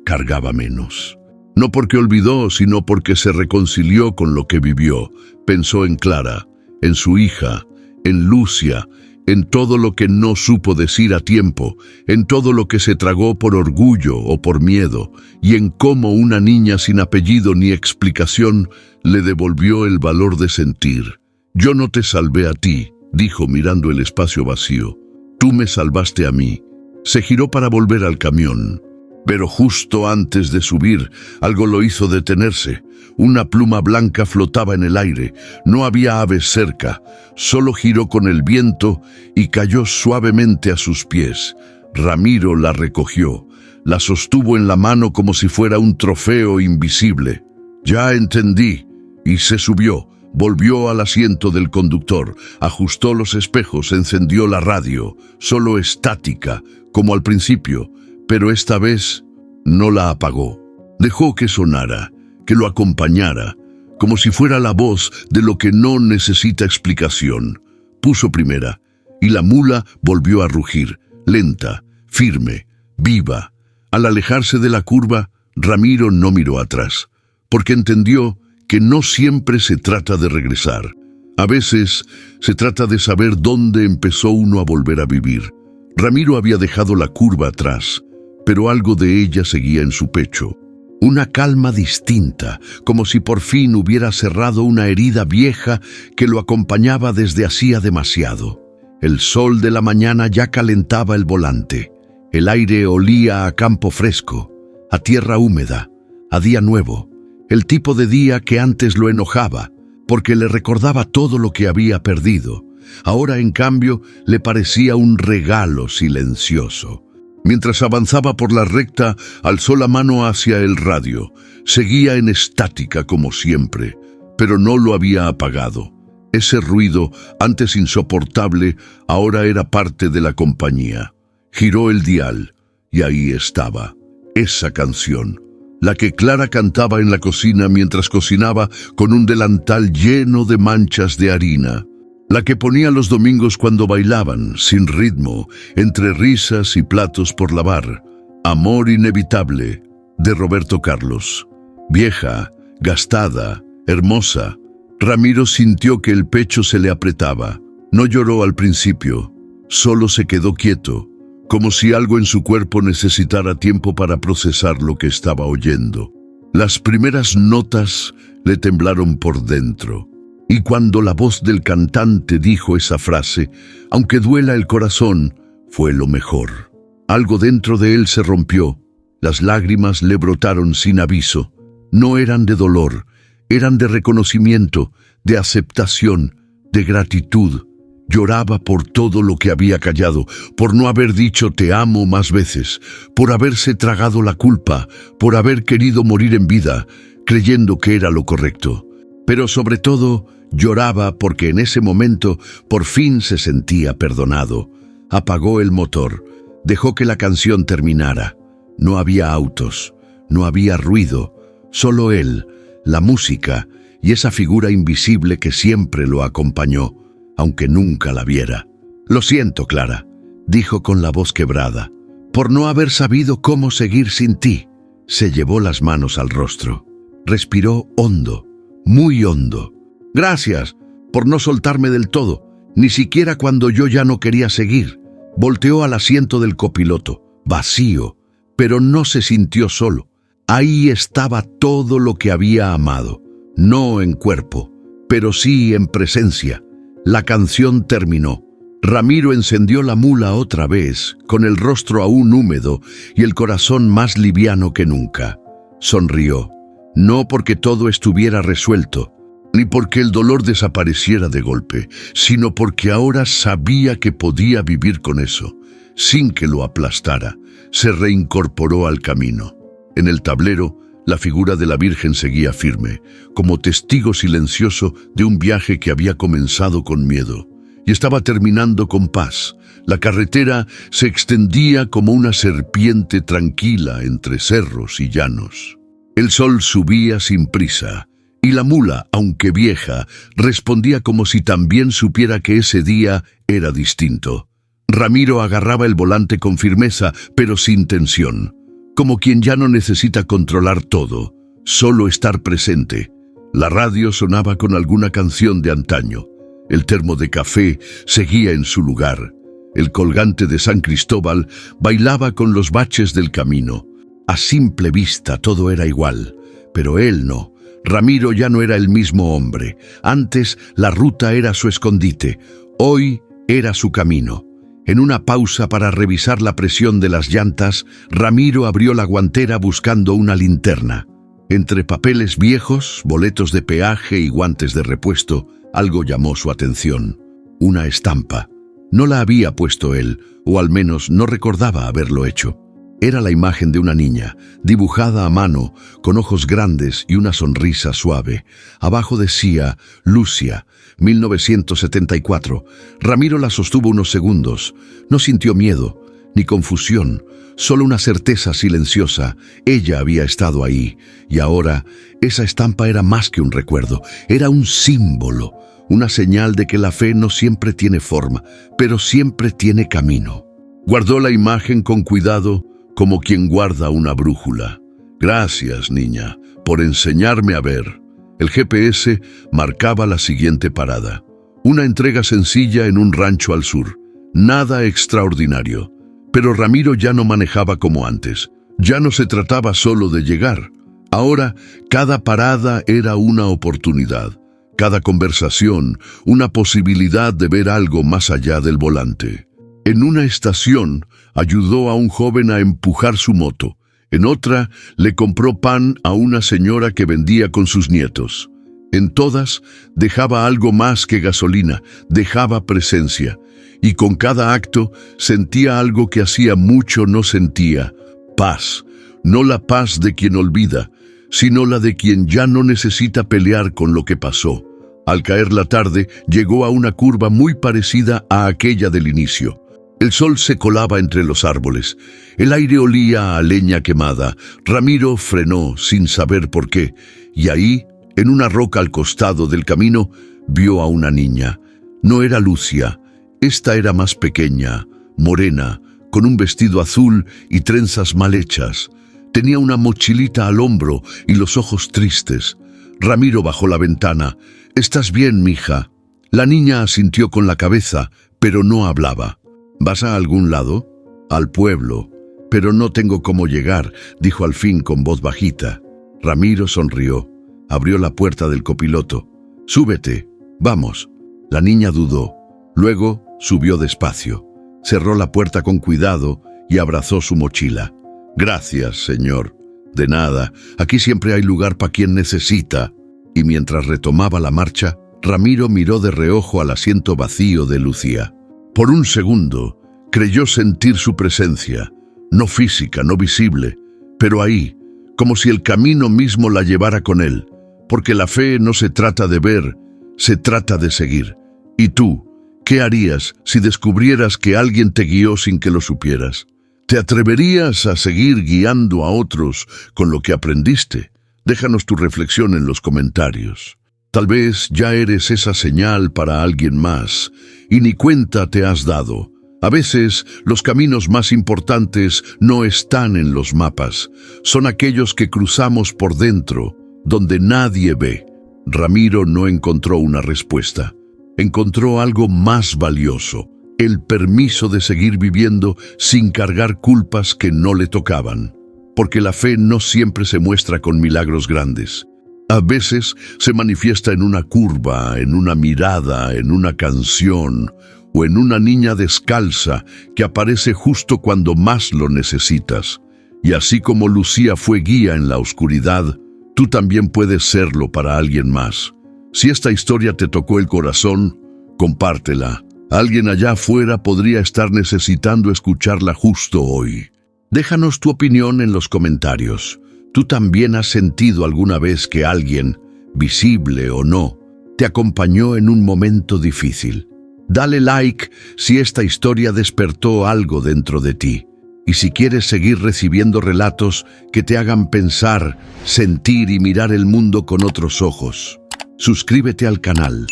A: cargaba menos. No porque olvidó, sino porque se reconcilió con lo que vivió. Pensó en Clara, en su hija, en Lucia, en todo lo que no supo decir a tiempo, en todo lo que se tragó por orgullo o por miedo, y en cómo una niña sin apellido ni explicación le devolvió el valor de sentir. «Yo no te salvé a ti», dijo mirando el espacio vacío. «Tú me salvaste a mí». Se giró para volver al camión. Pero justo antes de subir, algo lo hizo detenerse. Una pluma blanca flotaba en el aire. No había aves cerca. Solo giró con el viento y cayó suavemente a sus pies. Ramiro la recogió. La sostuvo en la mano como si fuera un trofeo invisible. «Ya entendí», y se subió. Volvió al asiento del conductor, ajustó los espejos, encendió la radio, solo estática, como al principio. Pero esta vez no la apagó. Dejó que sonara, que lo acompañara, como si fuera la voz de lo que no necesita explicación. Puso primera, y la mula volvió a rugir, lenta, firme, viva. Al alejarse de la curva, Ramiro no miró atrás, porque entendió que no siempre se trata de regresar. A veces se trata de saber dónde empezó uno a volver a vivir. Ramiro había dejado la curva atrás, pero algo de ella seguía en su pecho. Una calma distinta, como si por fin hubiera cerrado una herida vieja que lo acompañaba desde hacía demasiado. El sol de la mañana ya calentaba el volante. El aire olía a campo fresco, a tierra húmeda, a día nuevo. El tipo de día que antes lo enojaba, porque le recordaba todo lo que había perdido. Ahora, en cambio, le parecía un regalo silencioso. Mientras avanzaba por la recta, alzó la mano hacia el radio. Seguía en estática como siempre, pero no lo había apagado. Ese ruido, antes insoportable, ahora era parte de la compañía. Giró el dial, y ahí estaba, esa canción, la que Clara cantaba en la cocina mientras cocinaba con un delantal lleno de manchas de harina. La que ponía los domingos cuando bailaban, sin ritmo, entre risas y platos por lavar. Amor inevitable, de Roberto Carlos. Vieja, gastada, hermosa. Ramiro sintió que el pecho se le apretaba. No lloró al principio, solo se quedó quieto, como si algo en su cuerpo necesitara tiempo para procesar lo que estaba oyendo. Las primeras notas le temblaron por dentro. Y cuando la voz del cantante dijo esa frase, aunque duela el corazón, fue lo mejor. Algo dentro de él se rompió. Las lágrimas le brotaron sin aviso. No eran de dolor, eran de reconocimiento, de aceptación, de gratitud. Lloraba por todo lo que había callado, por no haber dicho te amo más veces, por haberse tragado la culpa, por haber querido morir en vida, creyendo que era lo correcto. Pero sobre todo, lloraba porque en ese momento por fin se sentía perdonado. Apagó el motor, dejó que la canción terminara. No había autos, no había ruido, solo él, la música y esa figura invisible que siempre lo acompañó, aunque nunca la viera. «Lo siento, Clara», dijo con la voz quebrada, «por no haber sabido cómo seguir sin ti». Se llevó las manos al rostro. Respiró hondo, muy hondo. «Gracias por no soltarme del todo, ni siquiera cuando yo ya no quería seguir». Volteó al asiento del copiloto, vacío, pero no se sintió solo. Ahí estaba todo lo que había amado, no en cuerpo, pero sí en presencia. La canción terminó. Ramiro encendió la mula otra vez, con el rostro aún húmedo y el corazón más liviano que nunca. Sonrió, no porque todo estuviera resuelto, ni porque el dolor desapareciera de golpe, sino porque ahora sabía que podía vivir con eso, sin que lo aplastara. Se reincorporó al camino. En el tablero, la figura de la Virgen seguía firme, como testigo silencioso de un viaje que había comenzado con miedo y estaba terminando con paz. La carretera se extendía como una serpiente tranquila entre cerros y llanos. El sol subía sin prisa, y la mula, aunque vieja, respondía como si también supiera que ese día era distinto. Ramiro agarraba el volante con firmeza, pero sin tensión, como quien ya no necesita controlar todo, solo estar presente. La radio sonaba con alguna canción de antaño. El termo de café seguía en su lugar. El colgante de San Cristóbal bailaba con los baches del camino. A simple vista todo era igual, pero él no. Ramiro ya no era el mismo hombre. Antes la ruta era su escondite, hoy era su camino. En una pausa para revisar la presión de las llantas, Ramiro abrió la guantera buscando una linterna. Entre papeles viejos, boletos de peaje y guantes de repuesto, algo llamó su atención. Una estampa. No la había puesto él, o al menos no recordaba haberlo hecho. Era la imagen de una niña, dibujada a mano, con ojos grandes y una sonrisa suave. Abajo decía, Lucia, 1974. Ramiro la sostuvo unos segundos. No sintió miedo, ni confusión, solo una certeza silenciosa. Ella había estado ahí, y ahora esa estampa era más que un recuerdo, era un símbolo, una señal de que la fe no siempre tiene forma, pero siempre tiene camino. Guardó la imagen con cuidado, como quien guarda una brújula. «Gracias, niña, por enseñarme a ver». El GPS marcaba la siguiente parada. Una entrega sencilla en un rancho al sur. Nada extraordinario. Pero Ramiro ya no manejaba como antes. Ya no se trataba solo de llegar. Ahora, cada parada era una oportunidad. Cada conversación, una posibilidad de ver algo más allá del volante. En una estación, ayudó a un joven a empujar su moto. En otra, le compró pan a una señora que vendía con sus nietos. En todas, dejaba algo más que gasolina, dejaba presencia. Y con cada acto, sentía algo que hacía mucho no sentía: paz. No la paz de quien olvida, sino la de quien ya no necesita pelear con lo que pasó. Al caer la tarde, llegó a una curva muy parecida a aquella del inicio. El sol se colaba entre los árboles. El aire olía a leña quemada. Ramiro frenó sin saber por qué, y ahí, en una roca al costado del camino, vio a una niña. No era Lucia. Esta era más pequeña, morena, con un vestido azul y trenzas mal hechas. Tenía una mochilita al hombro y los ojos tristes. Ramiro bajó la ventana. «¿Estás bien, mija?» La niña asintió con la cabeza, pero no hablaba. «¿Vas a algún lado?» «Al pueblo, pero no tengo cómo llegar», dijo al fin con voz bajita. Ramiro sonrió, abrió la puerta del copiloto. «Súbete, vamos». La niña dudó, luego subió despacio, cerró la puerta con cuidado y abrazó su mochila. «Gracias, señor». «De nada, aquí siempre hay lugar para quien necesita». Y mientras retomaba la marcha, Ramiro miró de reojo al asiento vacío de Lucía. Por un segundo, creyó sentir su presencia, no física, no visible, pero ahí, como si el camino mismo la llevara con él, porque la fe no se trata de ver, se trata de seguir. ¿Y tú, qué harías si descubrieras que alguien te guió sin que lo supieras? ¿Te atreverías a seguir guiando a otros con lo que aprendiste? Déjanos tu reflexión en los comentarios. Tal vez ya eres esa señal para alguien más y ni cuenta te has dado. A veces los caminos más importantes no están en los mapas, son aquellos que cruzamos por dentro, donde nadie ve. Ramiro no encontró una respuesta, encontró algo más valioso, el permiso de seguir viviendo sin cargar culpas que no le tocaban. Porque la fe no siempre se muestra con milagros grandes. A veces se manifiesta en una curva, en una mirada, en una canción o en una niña descalza que aparece justo cuando más lo necesitas. Y así como Lucía fue guía en la oscuridad, tú también puedes serlo para alguien más. Si esta historia te tocó el corazón, compártela. Alguien allá afuera podría estar necesitando escucharla justo hoy. Déjanos tu opinión en los comentarios. ¿Tú también has sentido alguna vez que alguien, visible o no, te acompañó en un momento difícil? Dale like si esta historia despertó algo dentro de ti. Y si quieres seguir recibiendo relatos que te hagan pensar, sentir y mirar el mundo con otros ojos, suscríbete al canal.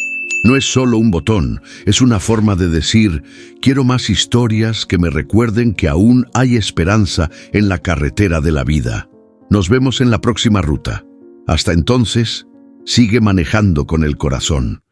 A: No es solo un botón, es una forma de decir, quiero más historias que me recuerden que aún hay esperanza en la carretera de la vida. Nos vemos en la próxima ruta. Hasta entonces, sigue manejando con el corazón.